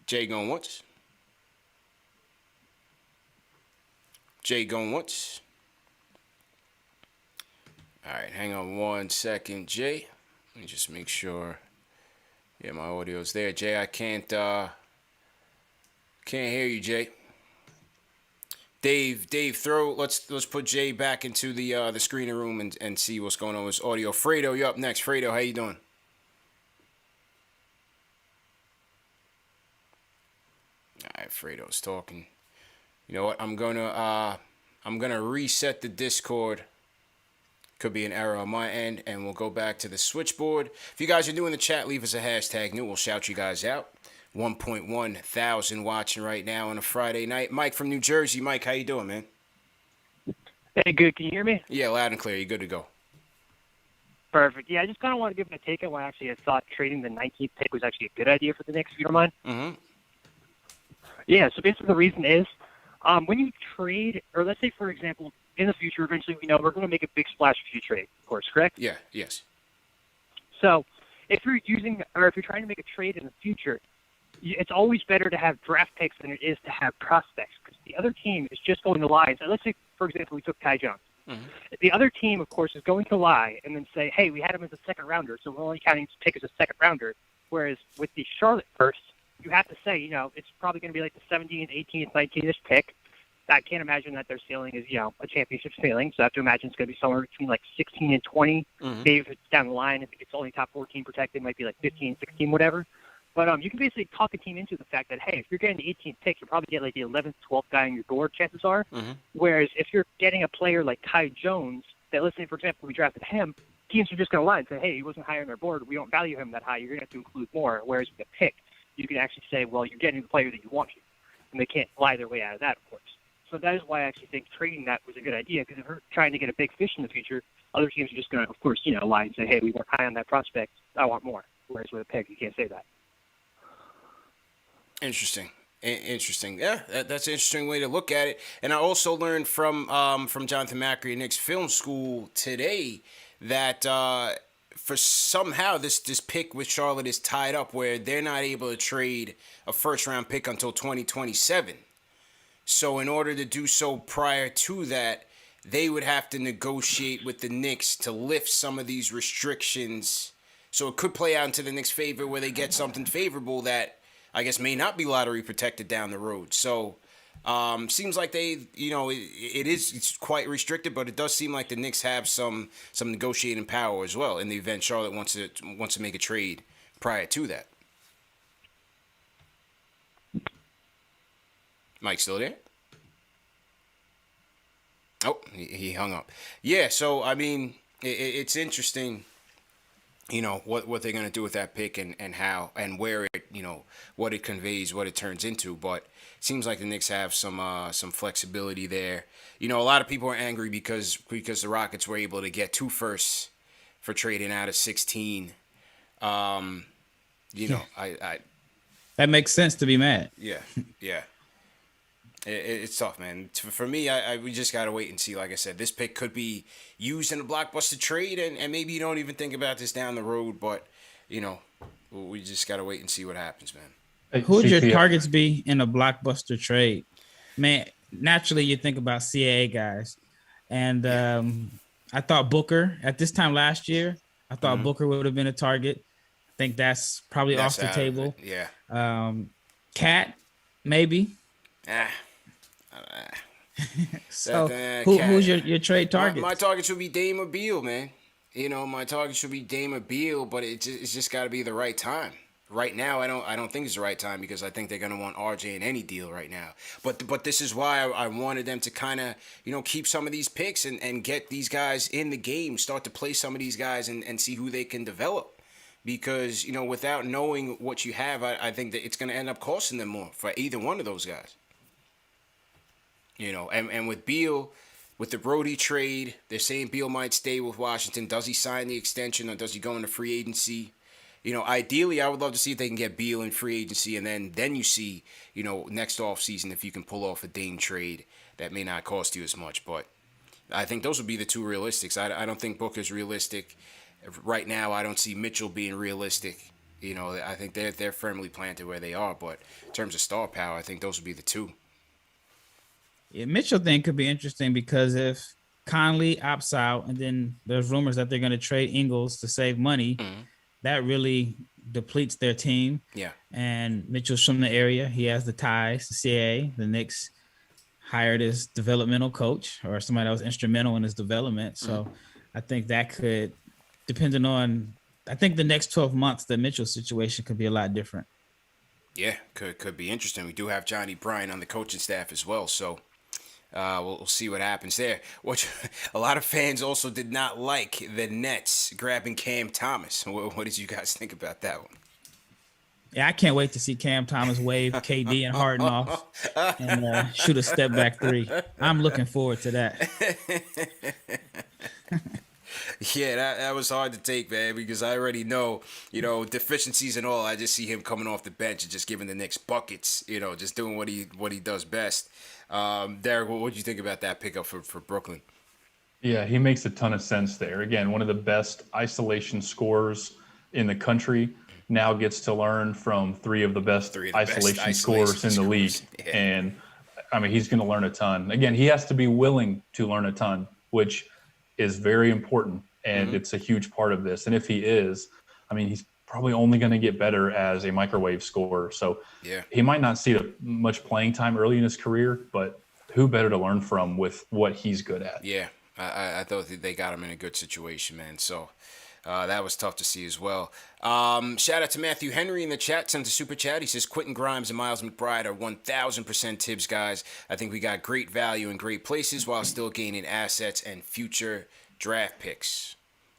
A: Jay going once. Jay going once. All right, hang on 1 second, Jay. Let me just make sure. Yeah, my audio's there. Jay, I can't hear you, Jay. Dave, let's put Jay back into the screening room and see what's going on with his audio. Fredo, you're up next. Fredo, how you doing? All right, Fredo's talking. You know what? I'm gonna reset the Discord. Could be an error on my end, and we'll go back to the switchboard. If you guys are new in the chat, leave us a hashtag new. We'll shout you guys out. 1.1 thousand watching right now on a Friday night. Mike from New Jersey. Mike, how you doing, man?
F: Hey, good. Can you hear me?
A: Yeah, loud and clear. You good to go?
F: Perfect. Yeah, I just kind of want to give my take on why actually I thought trading the 19th pick was actually a good idea for the Knicks, if you don't mind.
A: Mm-hmm.
F: Yeah, so basically the reason is when you trade, or let's say, for example, in the future, eventually, we're going to make a big splash if you trade, of course, correct?
A: Yeah, yes.
F: So if you're trying to make a trade in the future, it's always better to have draft picks than it is to have prospects, because the other team is just going to lie. So let's say, for example, we took Ty Jones.
A: Mm-hmm.
F: The other team, of course, is going to lie and then say, hey, we had him as a second rounder, so we're only counting his pick as a second rounder. Whereas with the Charlotte first, you have to say, it's probably going to be like the 17th, 18th, 19th pick. I can't imagine that their ceiling is, a championship ceiling. So I have to imagine it's going to be somewhere between like 16 and 20.
A: Mm-hmm.
F: Maybe if it's down the line, if it's only top 14 protected, it might be like 15, 16, whatever. But you can basically talk a team into the fact that, hey, if you're getting the 18th pick, you'll probably get like the 11th, 12th guy on your board, chances are.
A: Mm-hmm.
F: Whereas if you're getting a player like Ty Jones, that let's say, for example, we drafted him, teams are just going to lie and say, hey, he wasn't high on our board. We don't value him that high. You're going to have to include more. Whereas with a pick, you can actually say, well, you're getting the player that you want to. And they can't lie their way out of that, of course. So that is why I actually think trading that was a good idea, because if we're trying to get a big fish in the future, other teams are just going to, of course, lie and say, hey, we weren't high on that prospect. I want more. Whereas with a pick, you can't say that.
A: Interesting. Yeah, that's an interesting way to look at it. And I also learned from Jonathan Macri at Knicks Film School today that for somehow this pick with Charlotte is tied up where they're not able to trade a first-round pick until 2027. So in order to do so prior to that, they would have to negotiate with the Knicks to lift some of these restrictions. So it could play out into the Knicks' favor where they get something favorable that I guess may not be lottery protected down the road. So Seems like it's quite restricted, but it does seem like the Knicks have some negotiating power as well in the event Charlotte wants to make a trade prior to that. Mike, still there? Oh, he hung up. Yeah, so I mean, it's interesting, what they're gonna do with that pick and how and where it, what it conveys, what it turns into. But it seems like the Knicks have some flexibility there. A lot of people are angry because the Rockets were able to get 2 firsts for trading out of 16. I
B: that makes sense to be mad.
A: Yeah. It's tough, man. For me, we just got to wait and see. Like I said, this pick could be used in a blockbuster trade, and maybe you don't even think about this down the road, but, we just got to wait and see what happens, man.
B: Who would your targets be in a blockbuster trade? Man, naturally, you think about CAA guys. And I thought Booker, at this time last year, Booker would have been a target. I think that's probably off the table.
A: Yeah.
B: Cat, maybe. So who's your trade target?
A: My target should be Dame or Beal, man. My target should be Dame or Beal, but it's just got to be the right time. Right now, I don't think it's the right time because I think they're gonna want RJ in any deal right now. But this is why I wanted them to kind of keep some of these picks and get these guys in the game, start to play some of these guys and see who they can develop. Because without knowing what you have, I think that it's gonna end up costing them more for either one of those guys. And with Beal, with the Brody trade, they're saying Beal might stay with Washington. Does he sign the extension or does he go into free agency? Ideally, I would love to see if they can get Beal in free agency, and then you see, next offseason if you can pull off a Dame trade that may not cost you as much. But I think those would be the two realistics. I don't think Booker's realistic. Right now, I don't see Mitchell being realistic. I think they're firmly planted where they are. But in terms of star power, I think those would be the two.
B: Yeah, Mitchell thing could be interesting because if Conley opts out and then there's rumors that they're going to trade Ingles to save money, that really depletes their team.
A: Yeah.
B: And Mitchell's from the area. He has the ties to CAA. The Knicks hired his developmental coach or somebody that was instrumental in his development. So I think that could, I think the next 12 months, the Mitchell situation could be a lot different.
A: Yeah, could be interesting. We do have Johnny Bryan on the coaching staff as well, so we'll see what happens there. A lot of fans also did not like the Nets grabbing Cam Thomas. What did you guys think about that one?
B: Yeah, I can't wait to see Cam Thomas wave KD and Harden off and shoot a step back 3. I'm looking forward to that.
A: Yeah, that was hard to take, man, because I already know, deficiencies and all. I just see him coming off the bench and just giving the Knicks buckets, just doing what he does best. Derek, what do you think about that pickup for Brooklyn?
C: Yeah, he makes a ton of sense there. Again, one of the best isolation scorers in the country now gets to learn from three of the best isolation scorers in the league. Yeah. And, I mean, he's going to learn a ton. Again, he has to be willing to learn a ton, which is very important, and it's a huge part of this. And if he is, I mean, he's probably only going to get better as a microwave scorer. So he might not see much playing time early in his career, but who better to learn from with what he's good at?
A: Yeah, I thought they got him in a good situation, man. So that was tough to see as well. Shout out to Matthew Henry in the chat, sent a super chat. He says, Quentin Grimes and Miles McBride are 1,000% Tibbs guys. I think we got great value in great places while still gaining assets and future draft picks.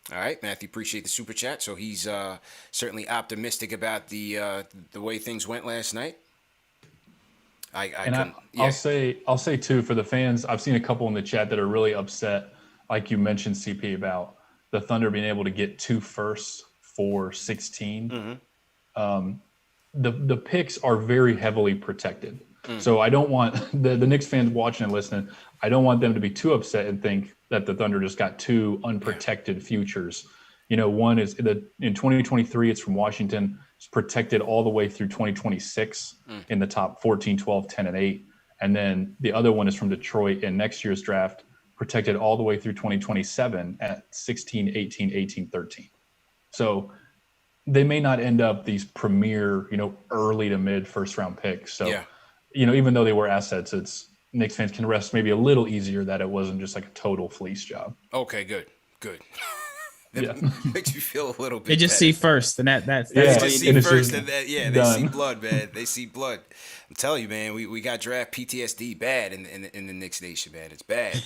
A: All right, Matthew, appreciate the super chat. So he's certainly optimistic about the way things went last night.
C: I'll say too, for the fans, I've seen a couple in the chat that are really upset, like you mentioned, CP, about the Thunder being able to get 2 firsts for 16. The picks are very heavily protected. So I don't want the Knicks fans watching and listening, I don't want them to be too upset and think that the Thunder just got 2 unprotected futures. One is in 2023, it's from Washington. It's protected all the way through 2026 in the top 14, 12, 10, and 8. And then the other one is from Detroit in next year's draft, protected all the way through 2027 at 16, 18, 18, 13. So they may not end up these premier, early to mid first round picks. So even though they were assets, it's Knicks fans can rest maybe a little easier that it wasn't just like a total fleece job.
A: Okay, good. That makes me feel a little bit
B: They just
A: better.
B: see first, and that's
A: They
B: all
A: just
B: you
A: see
B: need.
A: first, and that, they
C: done.
A: see blood, man. They see blood. I'm telling you, man, we got draft PTSD bad in the Knicks Nation, man. It's bad.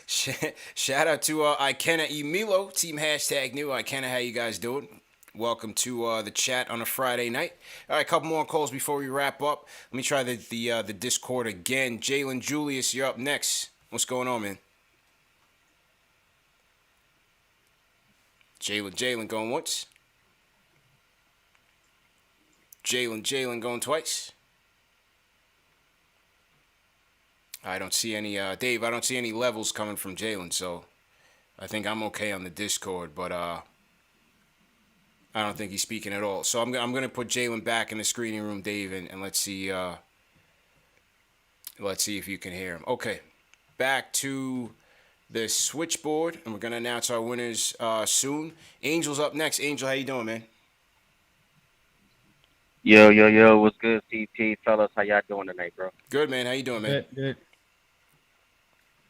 A: Shout out to Ikena Emilo, team #new. Ikena, how you guys doing? Welcome to the chat on a Friday night. All right, a couple more calls before we wrap up. Let me try the Discord again. Jalen Julius, you're up next. What's going on, man? Jalen going once. Jalen going twice. I don't see any, Dave, I don't see any levels coming from Jalen, so I think I'm okay on the Discord, but I don't think he's speaking at all. So I'm going to put Jalen back in the screening room, Dave, and let's see if you can hear him. Okay, back to the switchboard, and we're going to announce our winners soon. Angel's up next. Angel, how you doing, man?
G: Yo, what's good, CT, fellas? How y'all doing tonight, bro?
A: Good, man. How you doing, man?
B: Good.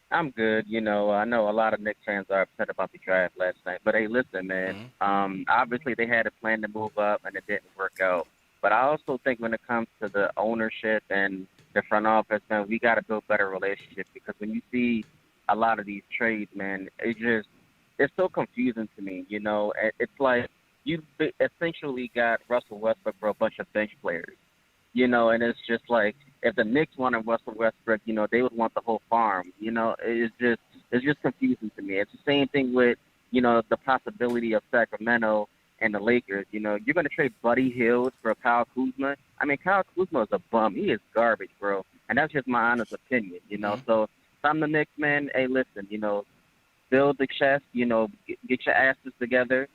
G: I'm good. I know a lot of Knicks fans are upset about the draft last night, but hey, listen, man. Obviously they had a plan to move up, and it didn't work out. But I also think when it comes to the ownership and the front office, man, we got to build better relationships, because when you see a lot of these trades, man, it's so confusing to me. It's like you essentially got Russell Westbrook for a bunch of bench players, and it's just like, if the Knicks wanted Russell Westbrook, they would want the whole farm. It's just confusing to me. It's the same thing with, the possibility of Sacramento and the Lakers. You're going to trade Buddy Hield for Kyle Kuzma. I mean, Kyle Kuzma is a bum. He is garbage, bro. And that's just my honest opinion, So if I'm the Knicks, man, hey, listen, build the chest, get your asses together,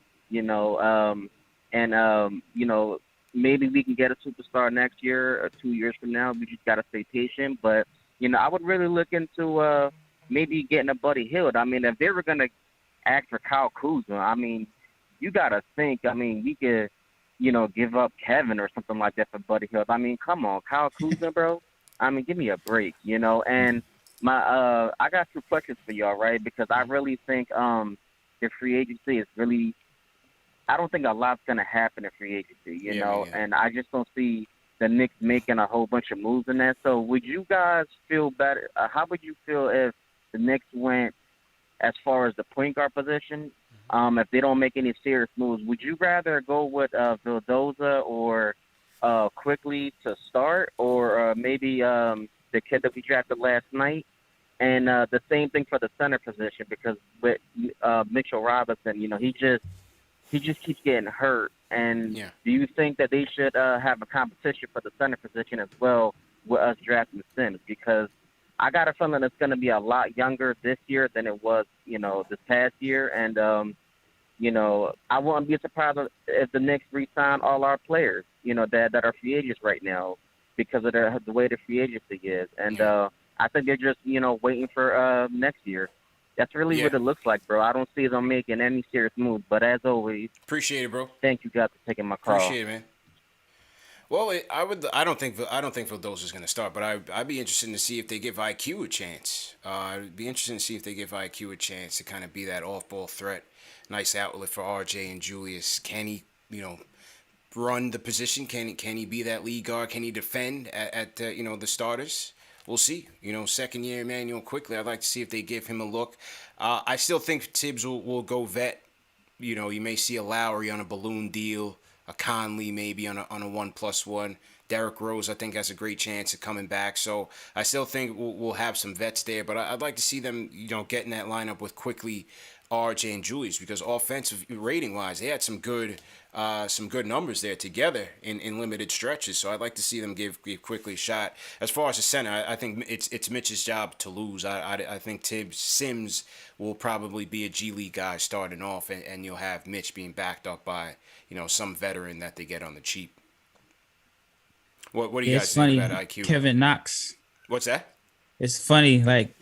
G: maybe we can get a superstar next year or 2 years from now. We just got to stay patient. But, I would really look into maybe getting a Buddy Hield. I mean, if they were going to ask for Kyle Kuzma, I mean, you got to think, we could, give up Kevin or something like that for Buddy Hield. I mean, come on, Kyle Kuzma, bro. I mean, give me a break, And I got 2 questions for y'all, right? Because I really think the free agency is really, I don't think a lot's going to happen in free agency, you know, and I just don't see the Knicks making a whole bunch of moves in that. So would you guys feel better? How would you feel if the Knicks went as far as the point guard position? If they don't make any serious moves, would you rather go with Vildoza or Quickly to start, or maybe the kid that we drafted last night? And the same thing for the center position, because with Mitchell Robinson, he just keeps getting hurt. And do you think that they should have a competition for the center position as well with us drafting Sims? Because I got a feeling it's going to be a lot younger this year than it was, this past year. And, I wouldn't be surprised if the Knicks re-sign all our players, that are free agents right now, because of the way the free agency is. And I think they're just, waiting for next year. That's really what it looks like, bro. I don't see them making any serious moves. But as always,
A: appreciate it, bro.
G: Thank you guys for taking my call.
A: Appreciate it, man. Well, I don't think Vildoza's going to start, but I'd be interested to see if they give IQ a chance. I'd be interested to see if they give IQ a chance to kind of be that off-ball threat, nice outlet for RJ and Julius. Can he, run the position? Can he be that lead guard? Can he defend at the starters? We'll see. Second year Emmanuel Quickly. I'd like to see if they give him a look. I still think Tibbs will go vet. You may see a Lowry on a balloon deal, a Conley maybe on a 1+1. Derrick Rose, I think, has a great chance of coming back. So I still think we'll have some vets there. But I'd like to see them, get in that lineup with Quickly, RJ, and Julius, because offensive rating-wise, they had some good numbers there together in limited stretches. So I'd like to see them give Quickly a shot. As far as the center, I think it's Mitch's job to lose. I think Sims will probably be a G League guy starting off, and you'll have Mitch being backed up by some veteran that they get on the cheap. What do you guys think about IQ?
B: Kevin Knox.
A: What's that?
B: It's funny, like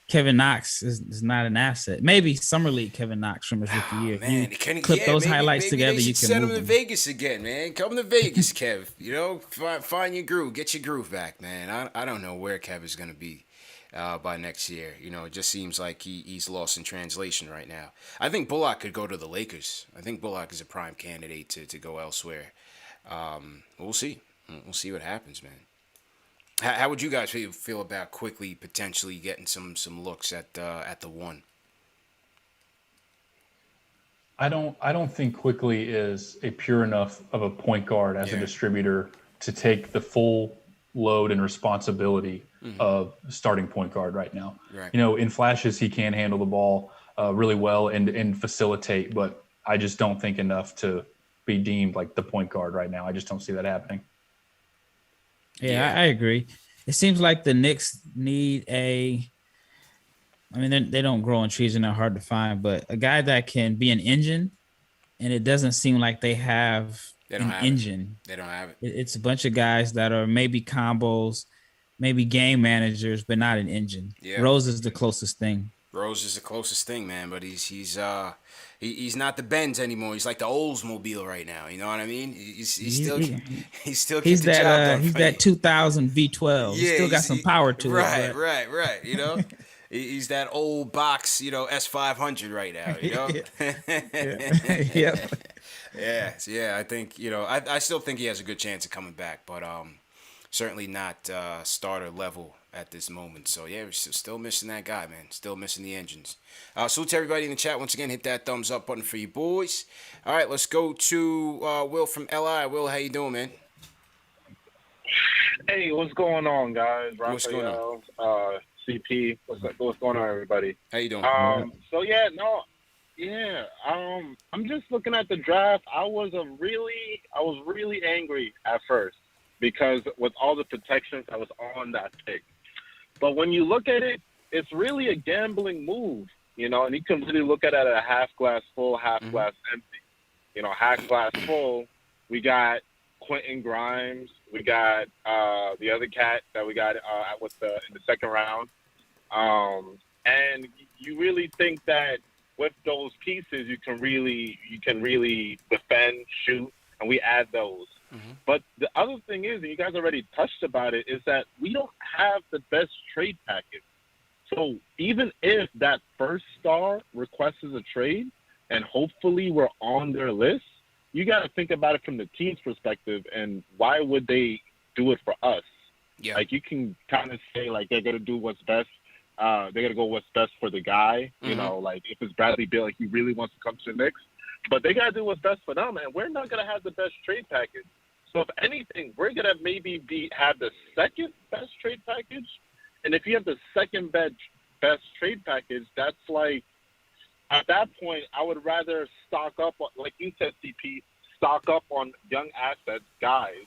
B: Kevin Knox is not an asset. Maybe Summer League Kevin Knox from his rookie year.
A: Man,
B: you clip those highlights together,
A: maybe
B: you
A: should
B: can
A: send
B: move
A: him to
B: him.
A: Vegas again, man. Come to Vegas, Kev. You know, find your groove, get your groove back, man. I don't know where Kev is gonna be by next year. You know, it just seems like he's lost in translation right now. I think Bullock could go to the Lakers. I think Bullock is a prime candidate to go elsewhere. We'll see. We'll see what happens, man. How would you guys feel about quickly potentially getting some looks at the one?
C: I don't think Quickly is a pure enough of a point guard as a distributor to take the full load and responsibility of starting point guard right now.
A: Right.
C: You know, in flashes he can handle the ball really well and facilitate, but I just don't think enough to be deemed like the point guard right now. I just don't see that happening.
B: Yeah, I agree. It seems like the Knicks need they don't grow on trees and they're hard to find, but a guy that can be an engine, and it doesn't seem like they have an engine.
A: They don't have it.
B: It's a bunch of guys that are maybe combos, maybe game managers, but not an engine.
A: Yeah.
B: Rose is the closest thing.
A: Rose is the closest thing, man, but he's not the Benz anymore. He's like the Oldsmobile right now. You know what I mean? He's still
B: he's
A: the job done.
B: He's that 2000 V12.
A: Yeah,
B: he's still got some power to it.
A: Right. You know, he's that old box, you know, S500 right now. You know. Yeah. I think, you know, I still think he has a good chance of coming back, but certainly not starter level at this moment. So yeah, we're still missing that guy, man. Still missing the engines. Salute to everybody in the chat. Once again, hit that thumbs up button for you boys. All right, let's go to Will from LI. Will, how you doing, man?
H: Hey, what's going on, guys? Rafael,
A: What's going on?
H: CP, what's going on, everybody?
A: How you doing?
H: I'm just looking at the draft. I was really angry at first because with all the protections that was on that pick. But when you look at it, it's really a gambling move, you know, and you can really look at it at a half glass full, half glass empty. You know, half glass full, we got Quentin Grimes, we got the other cat that we got in the second round. And you really think that with those pieces you can really defend, shoot, and we add those. But the other thing is, and you guys already touched about it, is that we don't have the best trade package. So even if that first star requests a trade, and hopefully we're on their list, you got to think about it from the team's perspective, and why would they do it for us?
A: Yeah.
H: Like, you can kind of say, like, they're going to do what's best. They're going to go what's best for the guy. You know, like, if it's Bradley Beal, like, he really wants to come to the Knicks. But they got to do what's best for them, and we're not going to have the best trade package. So if anything, we're going to maybe have the second best trade package. And if you have the second best trade package, that's like, at that point, I would rather stock up on, like you said, CP, stock up on young assets, guys,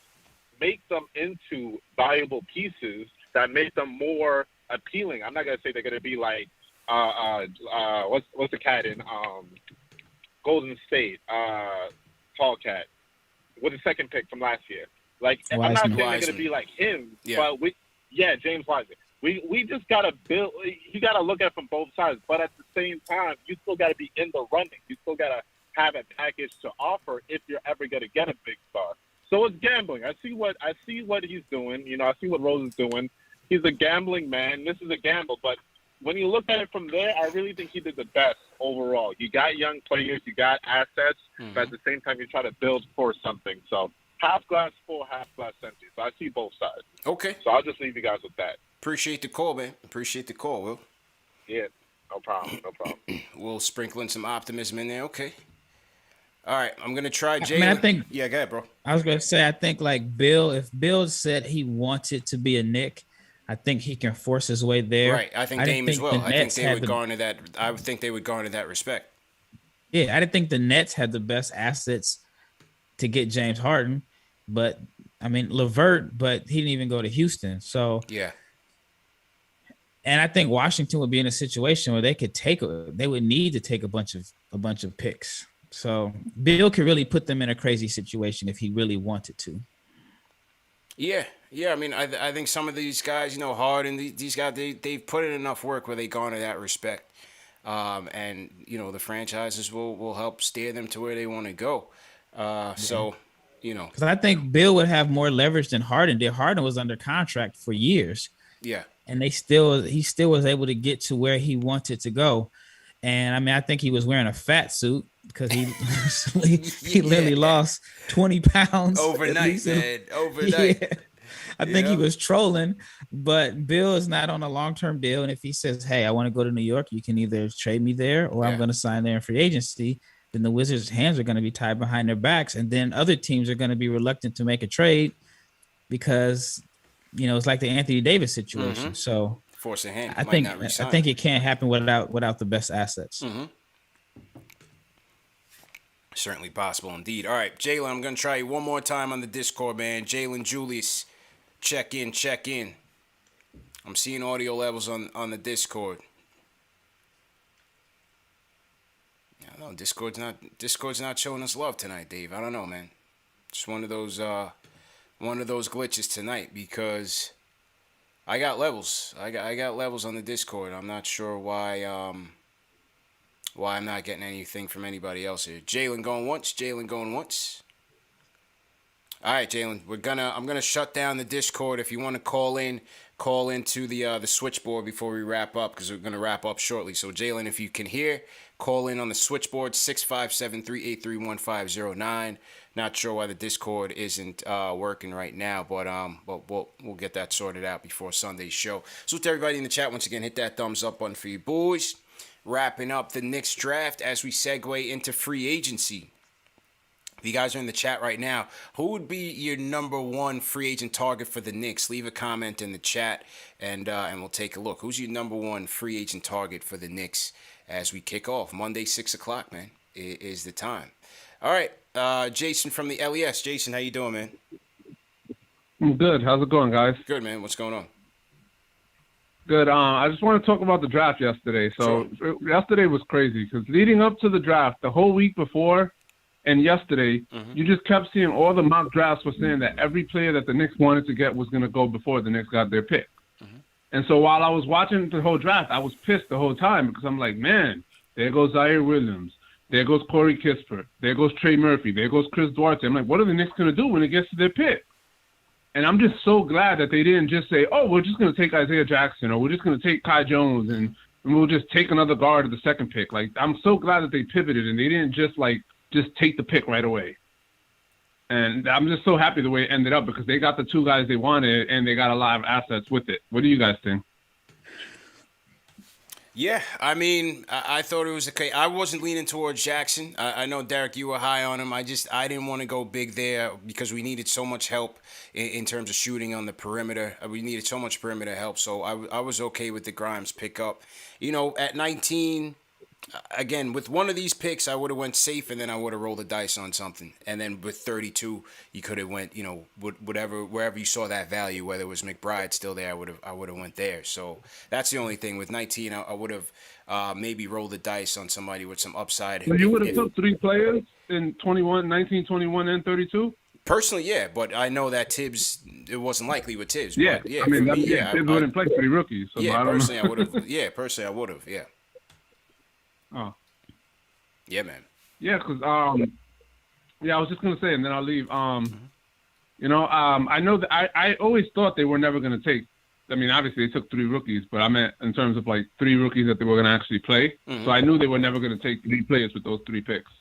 H: make them into valuable pieces that make them more appealing. I'm not going to say they're going to be like, what's the cat in Golden State, tall cat, with the second pick from last year. Like, I'm not saying they're going to be like him, but James Wiseman. We just got to build. You got to look at it from both sides, but at the same time, you still got to be in the running. You still got to have a package to offer if you're ever going to get a big star. So it's gambling. I see what he's doing. You know, I see what Rose is doing. He's a gambling man. This is a gamble, but when you look at it from there, I really think he did the best overall. You got young players, you got assets, but at the same time, you try to build for something. So half glass full, half glass empty. So I see both sides.
A: Okay.
H: So I'll just leave you guys with that.
A: Appreciate the call, man. Appreciate the call, Will.
H: Yeah, no problem.
A: We'll sprinkle in some optimism in there. Okay. All right, I'm going to try Jay.
B: I think...
A: Yeah, go ahead, bro.
B: I was going to say, I think like Bill, if Bill said he wanted to be a Knick, I think he can force his way there.
A: Right. I think Dame as well. I think they would garner that. I would think they would garner that respect.
B: Yeah, I didn't think the Nets had the best assets to get James Harden, but I mean LeVert, but he didn't even go to Houston. So
A: yeah.
B: And I think Washington would be in a situation where they would need to take a bunch of picks. So Bill could really put them in a crazy situation if he really wanted to.
A: Yeah. I mean, I think some of these guys, Harden, these guys, they've put in enough work where they garner that respect. And the franchises will help steer them to where they want to go. So,
B: Because I think Bill would have more leverage than Harden did. Harden was under contract for years.
A: Yeah.
B: And he still was able to get to where he wanted to go. And I mean, I think he was wearing a fat suit because he literally lost 20 pounds
A: overnight, man. Overnight.
B: Yeah. I think he was trolling, but Bill is not on a long-term deal. And if he says, hey, I want to go to New York, you can either trade me there or I'm going to sign there in free agency, then the Wizards' hands are going to be tied behind their backs. And then other teams are going to be reluctant to make a trade because, it's like the Anthony Davis situation. So
A: forcing hand.
B: I think it can't happen without the best assets.
A: Certainly possible indeed. All right, Jalen, I'm going to try you one more time on the Discord, man. Jalen Julius, check in. I'm seeing audio levels on the Discord. I don't know, Discord's not showing us love tonight, Dave. I don't know, man. Just one of those glitches tonight because I got levels. I got levels on the Discord. I'm not sure why I'm not getting anything from anybody else here. Jalen going once. All right, Jalen, I'm gonna shut down the Discord. If you want to call into the switchboard before we wrap up, because we're gonna wrap up shortly. So Jalen, if you can hear, call in on the switchboard 657-383-1509. Not sure why the Discord isn't working right now, but we'll get that sorted out before Sunday's show. So to everybody in the chat, once again, hit that thumbs up button for you boys. Wrapping up the Knicks draft as we segue into free agency. If you guys are in the chat right now, who would be your number one free agent target for the Knicks? Leave a comment in the chat, and we'll take a look. Who's your number one free agent target for the Knicks as we kick off? Monday, 6 o'clock, man, is the time. All right, Jason from the LES. Jason, how you doing, man?
I: I'm good. How's it going, guys?
A: Good, man. What's going on?
I: Good. I just want to talk about the draft yesterday. So yesterday was crazy because leading up to the draft, the whole week before and yesterday, you just kept seeing all the mock drafts were saying that every player that the Knicks wanted to get was going to go before the Knicks got their pick. And so while I was watching the whole draft, I was pissed the whole time because I'm like, man, there goes Zaire Williams. There goes Corey Kispert. There goes Trey Murphy. There goes Chris Duarte. I'm like, what are the Knicks going to do when it gets to their pick? And I'm just so glad that they didn't just say, oh, we're just going to take Isaiah Jackson or we're just going to take Kai Jones and we'll just take another guard at the second pick. Like, I'm so glad that they pivoted and they didn't just take the pick right away. And I'm just so happy the way it ended up because they got the two guys they wanted and they got a lot of assets with it. What do you guys think?
A: Yeah, I mean, I thought it was okay. I wasn't leaning towards Jackson. I know, Derek, you were high on him. I didn't want to go big there because we needed so much help in terms of shooting on the perimeter. We needed so much perimeter help, so I was okay with the Grimes pickup. At 19, again, with one of these picks, I would have went safe, and then I would have rolled the dice on something. And then with 32, you could have went, wherever you saw that value, whether it was McBride still there, I would have went there. So that's the only thing. With 19, I would have maybe rolled the dice on somebody with some upside.
I: So you would have took three players in 19, 21, and 32?
A: Personally, yeah, but I know that Tibbs, it wasn't likely with Tibbs.
I: Yeah,
A: but, yeah,
I: I mean,
A: Tibbs
I: wouldn't play three rookies. So
A: yeah,
I: I don't
A: personally,
I: know.
A: I would have. Yeah, personally, I would have. Yeah.
I: Oh.
A: Yeah, man.
I: Yeah, because I was just gonna say, and then I'll leave. I know that I always thought they were never gonna take. I mean, obviously they took three rookies, but I meant in terms of like three rookies that they were gonna actually play. So I knew they were never gonna take three players with those three picks.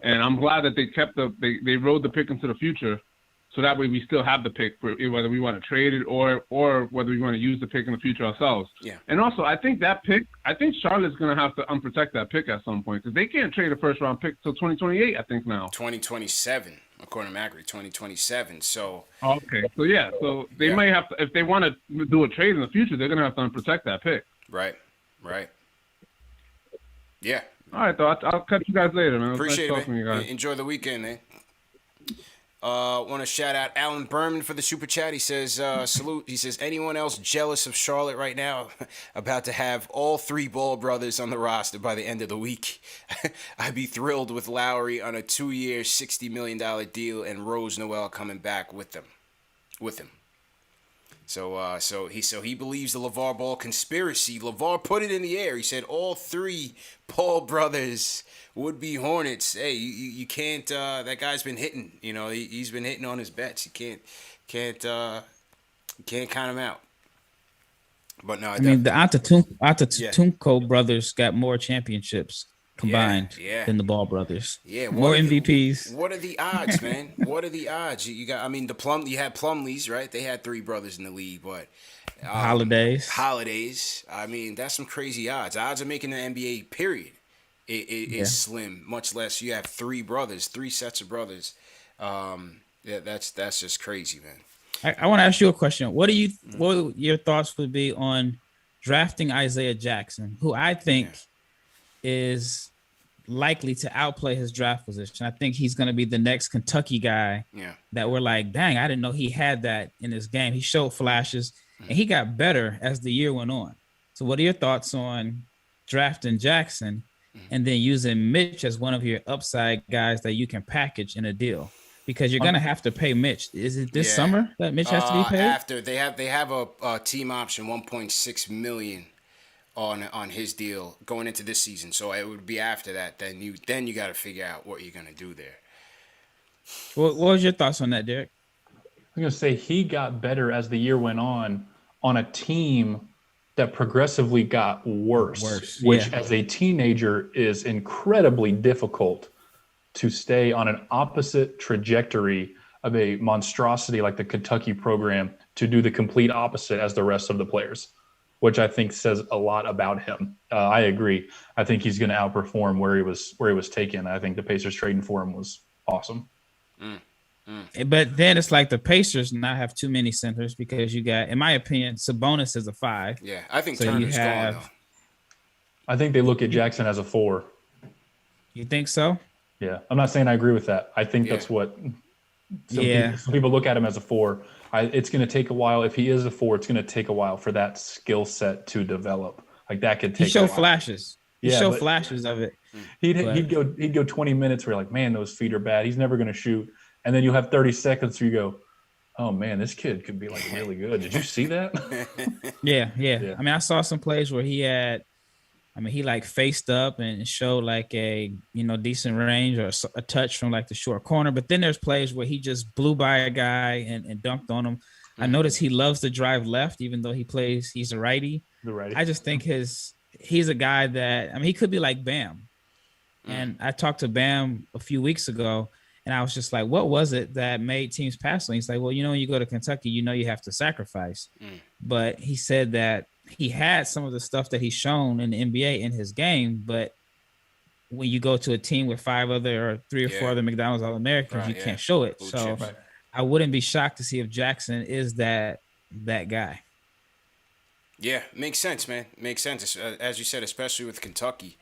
I: And I'm glad that they kept they rode the pick into the future, so that way we still have the pick for whether we want to trade it or whether we want to use the pick in the future ourselves.
A: Yeah.
I: And also, I think Charlotte's going to have to unprotect that pick at some point because they can't trade a first-round pick till 2028, I think now.
A: 2027, according to Macri, 2027. So.
I: Okay. So, yeah. So, they might have to, if they want to do a trade in the future, they're going to have to unprotect that pick.
A: Right. Yeah.
I: All right, though. I'll catch you guys later, man.
A: Appreciate
I: nice
A: it,
I: talking to you
A: man.
I: guys.
A: Enjoy the weekend, man. Want to shout out Alan Berman for the super chat. He says, salute. He says, anyone else jealous of Charlotte right now? About to have all three Ball brothers on the roster by the end of the week. I'd be thrilled with Lowry on a 2-year, $60 million deal and Rose Noel coming back with them. with him. So he believes the LeVar Ball conspiracy. LeVar put it in the air. He said all 3 Paul brothers would be Hornets. Hey, you can't. That guy's been hitting. He's been hitting on his bets. You can't count him out. But no,
B: I mean the Antetokounmpo brothers got more championships combined than the Ball brothers.
A: Yeah,
B: more MVPs.
A: What are the odds, man? What are the odds? You got. I mean, you had Plumlees, right? They had 3 brothers in the league, but Holidays. I mean, that's some crazy odds. Odds of making the NBA, period, is slim. Much less you have 3 brothers, 3 sets of brothers. That's just crazy, man.
B: I want to ask you a question. What your thoughts would be on drafting Isaiah Jackson, who I think is likely to outplay his draft position. I think he's going to be the next Kentucky guy that we're like, dang, I didn't know he had that in his game. He showed flashes, and he got better as the year went on. So what are your thoughts on drafting Jackson and then using Mitch as one of your upside guys that you can package in a deal? Because you're gonna have to pay Mitch. Is it this summer that Mitch has to be paid?
A: After they have a team option, $1.6 million on his deal going into this season. So it would be after that. Then you got to figure out what you're gonna do there.
B: What was your thoughts on that, Derek?
C: I'm gonna say he got better as the year went on a team that progressively got worse. Which as a teenager is incredibly difficult to stay on an opposite trajectory of a monstrosity like the Kentucky program to do the complete opposite as the rest of the players, which I think says a lot about him. I agree. I think he's going to outperform where he was taken. I think the Pacers trading for him was awesome.
B: But then it's like the Pacers not have too many centers because you got, in my opinion, Sabonis is a 5.
A: Yeah, I think so. Turner's gone, though.
C: I think they look at Jackson as a 4.
B: You think so?
C: Yeah, I'm not saying I agree with that. I think that's what some people look at him as a 4. It's going to take a while. If he is a 4, it's going to take a while for that skill set to develop. Like that could take.
B: He showed flashes. He showed flashes of it.
C: He'd go 20 minutes where you're like, man, those feet are bad. He's never going to shoot. And then you'll have 30 seconds where you go, oh man, this kid could be like really good. Did you see that?
B: Yeah. I mean, I saw some plays where he like faced up and showed like a, decent range or a touch from like the short corner. But then there's plays where he just blew by a guy and dunked on him. I noticed he loves to drive left, even though he's a righty.
C: The righty.
B: I just think he's a guy that, he could be like Bam. And I talked to Bam a few weeks ago, and I was just like, what was it that made teams pass on? He's like, well, when you go to Kentucky, you have to sacrifice. But he said that he had some of the stuff that he's shown in the NBA in his game, but when you go to a team with 3 or 4 other McDonald's All-Americans, you can't show it. So I wouldn't be shocked to see if Jackson is that guy.
A: Yeah, makes sense, man. Makes sense, as you said, especially with Kentucky.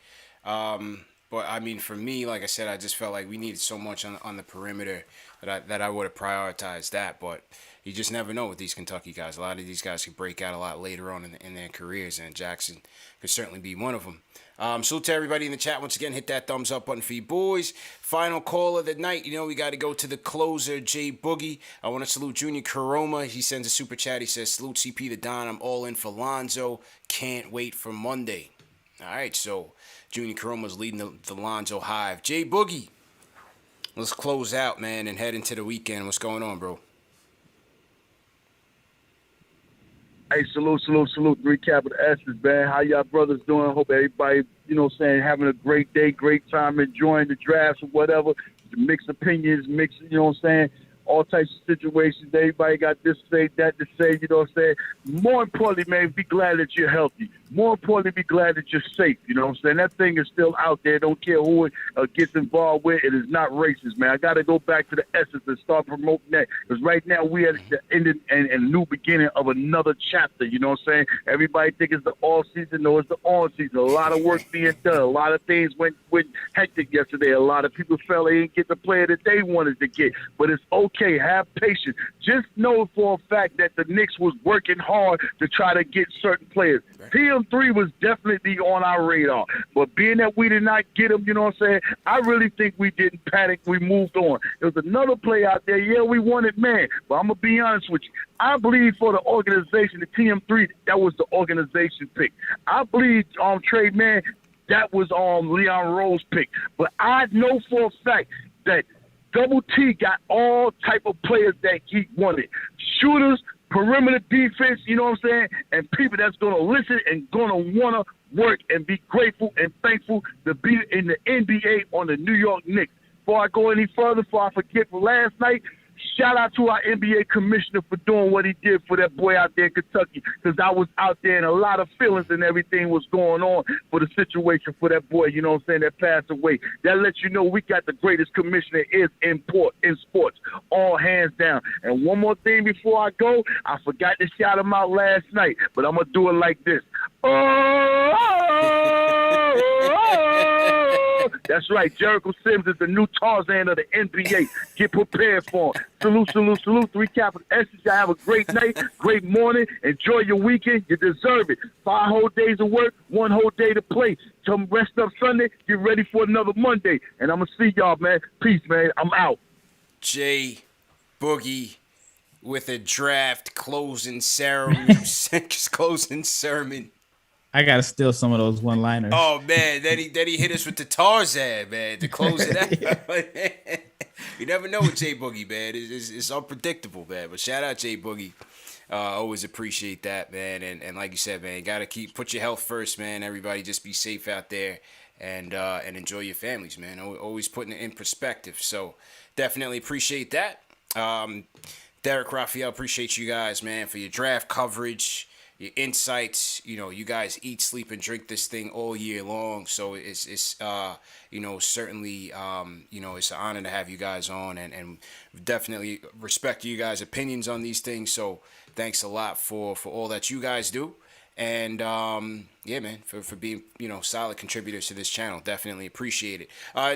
A: But I mean, for me, like I said, I just felt like we needed so much on the perimeter that I would have prioritized that. But you just never know with these Kentucky guys. A lot of these guys can break out a lot later on in their careers, and Jackson could certainly be one of them. Salute to everybody in the chat. Once again, hit that thumbs up button for you boys. Final call of the night. We got to go to the closer, Jay Boogie. I want to salute Junior Karoma. He sends a super chat. He says, salute CP the Don. I'm all in for Lonzo. Can't wait for Monday. All right, so Junior Karoma's leading the Lonzo Hive. Jay Boogie, let's close out, man, and head into the weekend. What's going on, bro?
J: Hey, salute. Three capital S's, man. How y'all brothers doing? Hope everybody, having a great day, great time, enjoying the drafts or whatever. Mixed opinions, all types of situations. Everybody got this to say, that to say, More importantly, man, be glad that you're healthy. More importantly, be glad that you're safe. That thing is still out there. Don't care who it gets involved with. It is not racist, man. I got to go back to the essence and start promoting that. Because right now we at the end and new beginning of another chapter. Everybody think it's the all season. No, it's the on season. A lot of work being done. A lot of things went hectic yesterday. A lot of people felt they didn't get the player that they wanted to get. But it's okay. Have patience. Just know for a fact that the Knicks was working hard to try to get certain players. Peel TM3 was definitely on our radar. But being that we did not get him, you know what I'm saying, I really think we didn't panic. We moved on. There was another play out there. Yeah, we wanted man. But I'm going to be honest with you. I believe for the organization, the TM3, that was the organization pick. I believe trade man, that was Leon Rose pick. But I know for a fact that Double T got all type of players that he wanted. Shooters, perimeter defense, you know what I'm saying? And people that's going to listen and going to want to work and be grateful and thankful to be in the NBA on the New York Knicks. Before I go any further, before I forget from last night, shout out to our NBA commissioner for doing what he did for that boy out there in Kentucky, because I was out there and a lot of feelings and everything was going on for the situation for that boy, you know what I'm saying, that passed away. That lets you know we got the greatest commissioner in sports, all hands down. And one more thing before I go, I forgot to shout him out last night, but I'm going to do it like this. That's right. Jericho Sims is the new Tarzan of the NBA. Get prepared for him. Salute, salute, salute. 3 capital S's. Y'all have a great night, great morning. Enjoy your weekend. You deserve it. 5 whole days of work, 1 whole day to play. Come rest up Sunday. Get ready for another Monday. And I'm going to see y'all, man. Peace, man. I'm out.
A: Jay Boogie with a draft closing ceremony. Closing sermon.
B: I gotta steal some of those one-liners.
A: Oh man, then he hit us with the Tarzan, man, to close it out. You never know with Jay Boogie, man. It's unpredictable, man. But shout out Jay Boogie. Always appreciate that, man. And like you said, man, you gotta put your health first, man. Everybody just be safe out there and enjoy your families, man. Always putting it in perspective. So definitely appreciate that. Derek, Rafael, appreciate you guys, man, for your draft coverage, your insights. You know, you guys eat, sleep, and drink this thing all year long. So it's certainly, it's an honor to have you guys on, and definitely respect you guys' opinions on these things. So thanks a lot for all that you guys do. And yeah, man, for being solid contributors to this channel, definitely appreciate it.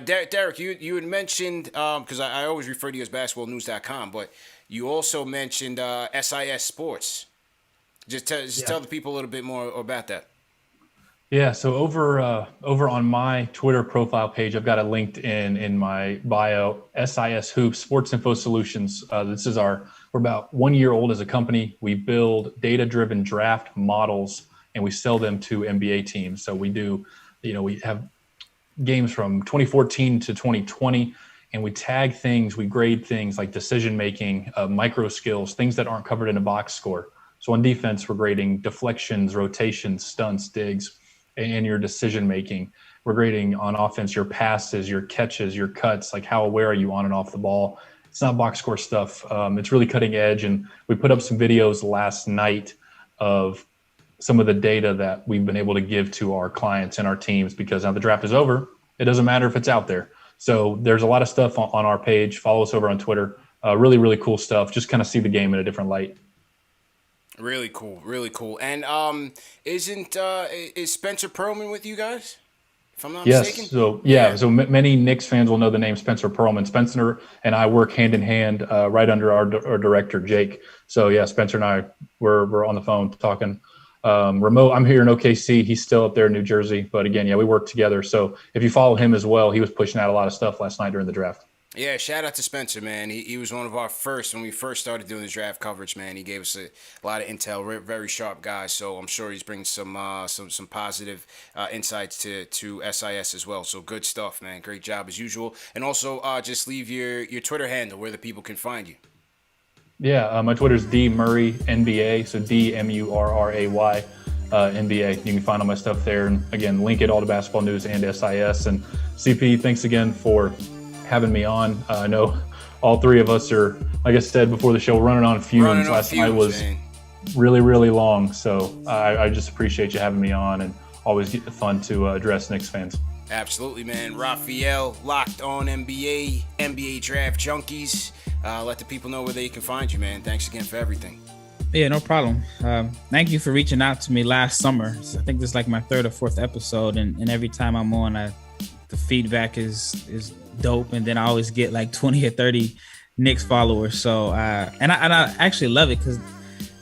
A: Derek, you had mentioned, because I always refer to you as basketballnews.com, but you also mentioned SIS Sports. Just tell the people a little bit more about that.
C: Yeah, so over on my Twitter profile page, I've got it linked in my bio. SIS Hoops, Sports Info Solutions. We're about 1 year old as a company. We build data-driven draft models and we sell them to NBA teams. So we do, we have games from 2014 to 2020, and we tag things, we grade things like decision-making, micro skills, things that aren't covered in a box score. So on defense, we're grading deflections, rotations, stunts, digs, and your decision-making. We're grading on offense your passes, your catches, your cuts, like how aware are you on and off the ball. It's not box score stuff. It's really cutting edge. And we put up some videos last night of some of the data that we've been able to give to our clients and our teams, because now the draft is over. It doesn't matter if it's out there. So there's a lot of stuff on our page. Follow us over on Twitter. Really, really cool stuff. Just kind of see the game in a different light.
A: Really cool, really cool. And is Spencer Pearlman with you guys? If I'm not mistaken.
C: So many Knicks fans will know the name Spencer Pearlman. Spencer and I work hand in hand, right under our director Jake. So yeah, Spencer and I we're on the phone talking remote. I'm here in OKC. He's still up there in New Jersey. But again, yeah, we work together. So if you follow him as well, he was pushing out a lot of stuff last night during the draft.
A: Yeah, shout out to Spencer, man. He was one of our first when we first started doing the draft coverage, man. He gave us a lot of intel, very sharp guy. So I'm sure he's bringing some positive insights to SIS as well. So good stuff, man. Great job as usual. And also just leave your Twitter handle where the people can find you.
C: Yeah, my Twitter is DMurrayNBA, so DMURRAY NBA. You can find all my stuff there, and again, link it all to Basketball News and SIS. And CP, thanks again for having me on. I know all three of us are, like I said before the show, running on fumes. Last night was really, really long. So I just appreciate you having me on, and always fun to address Knicks fans.
A: Absolutely, man. Rafael, Locked On NBA Draft Junkies. Let the people know where they can find you, man. Thanks again for everything.
B: Yeah, no problem. Thank you for reaching out to me last summer. I think this is like my 3rd or 4th episode, and every time I'm on, the feedback is dope, and then I always get like 20 or 30 Knicks followers. So and I actually love it, because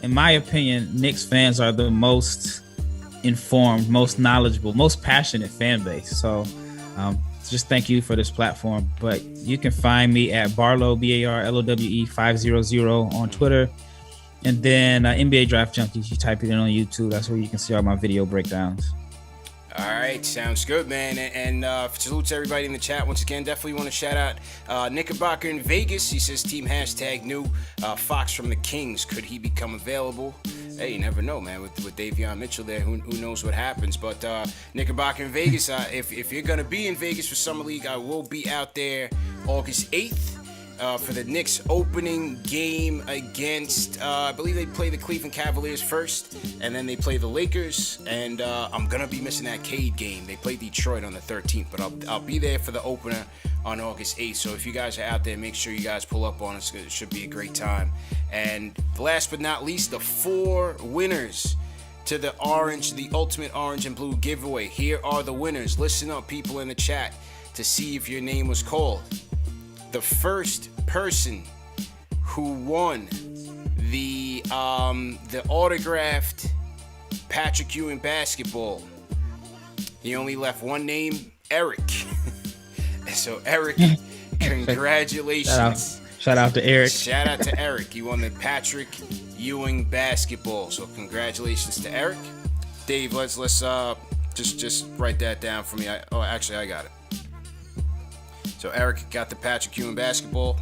B: in my opinion, Knicks fans are the most informed, most knowledgeable, most passionate fan base. So just thank you for this platform. But you can find me at Barlowe, BARLOWE 500 on Twitter. And then NBA Draft Junkies, you type it in on YouTube. That's where you can see all my video breakdowns.
A: All right, sounds good, man. And salute to everybody in the chat. Once again, definitely want to shout out Knickerbocker in Vegas. He says, team hashtag new. Fox from the Kings, could he become available? Hey, you never know, man. With Davion Mitchell there, who knows what happens. But Knickerbocker in Vegas, if you're going to be in Vegas for Summer League, I will be out there August 8th. For the Knicks opening game against, I believe they play the Cleveland Cavaliers first, and then they play the Lakers, and I'm going to be missing that Cade game. They play Detroit on the 13th, but I'll be there for the opener on August 8th, so if you guys are out there, make sure you guys pull up on us. It should be a great time. And last but not least, the 4 winners to the Ultimate Orange and Blue giveaway. Here are the winners. Listen up, people in the chat, to see if your name was called. The first person who won the autographed Patrick Ewing basketball, he only left one name, Eric. So Eric, congratulations.
B: Shout out to Eric.
A: Shout out to Eric. You won the Patrick Ewing basketball. So congratulations to Eric. Dave, let's just write that down for me. Actually I got it. So Eric got the Patrick Ewing basketball.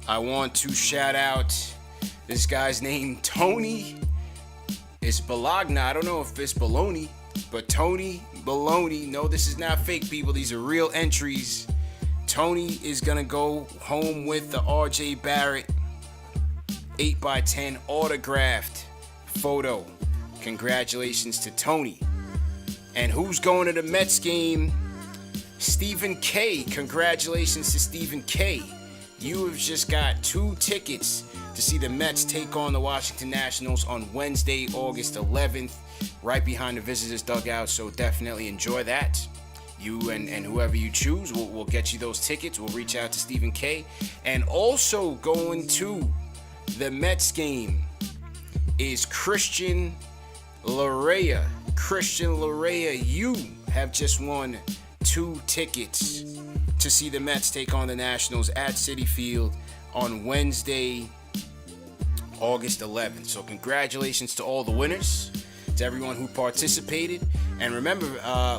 A: I want to shout out this guy's name, Tony. It's Bologna. I don't know if it's Baloney, but Tony Baloney. No, this is not fake, people. These are real entries. Tony is going to go home with the RJ Barrett 8x10 autographed photo. Congratulations to Tony. And who's going to the Mets game? Stephen K. Congratulations to Stephen K. You have just got 2 tickets to see the Mets take on the Washington Nationals on Wednesday, August 11th, right behind the visitors' dugout. So definitely enjoy that. You and whoever you choose, we'll get you those tickets. We'll reach out to Stephen K. And also going to the Mets game is Christian Larea. Christian Larea, you have just won 2 tickets to see the Mets take on the Nationals at Citi Field on Wednesday, August 11th. So congratulations to all the winners, to everyone who participated. And remember,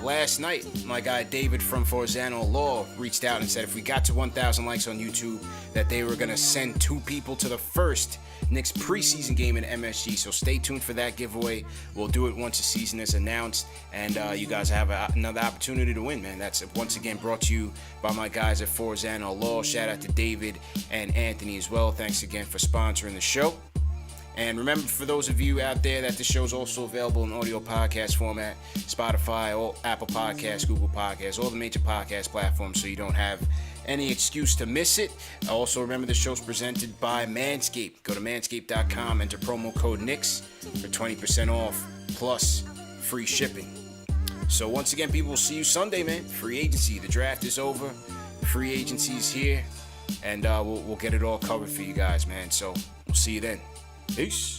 A: last night, my guy David from Forzano Law reached out and said if we got to 1,000 likes on YouTube, that they were going to send 2 people to the first Knicks preseason game in MSG. So stay tuned for that giveaway. We'll do it once the season is announced, and you guys have another opportunity to win, man. That's once again brought to you by my guys at Forzano Law. Shout out to David and Anthony as well. Thanks again for sponsoring the show. And remember, for those of you out there, that the show is also available in audio podcast format, Spotify, or Apple Podcasts, Google Podcasts, all the major podcast platforms, so you don't have any excuse to miss it. Also, remember, the show's presented by Manscaped. Go to manscaped.com, enter promo code Knicks for 20% off, plus free shipping. So once again, people, will see you Sunday, man. Free agency. The draft is over. Free agency is here. And we'll get it all covered for you guys, man. So we'll see you then. Peace.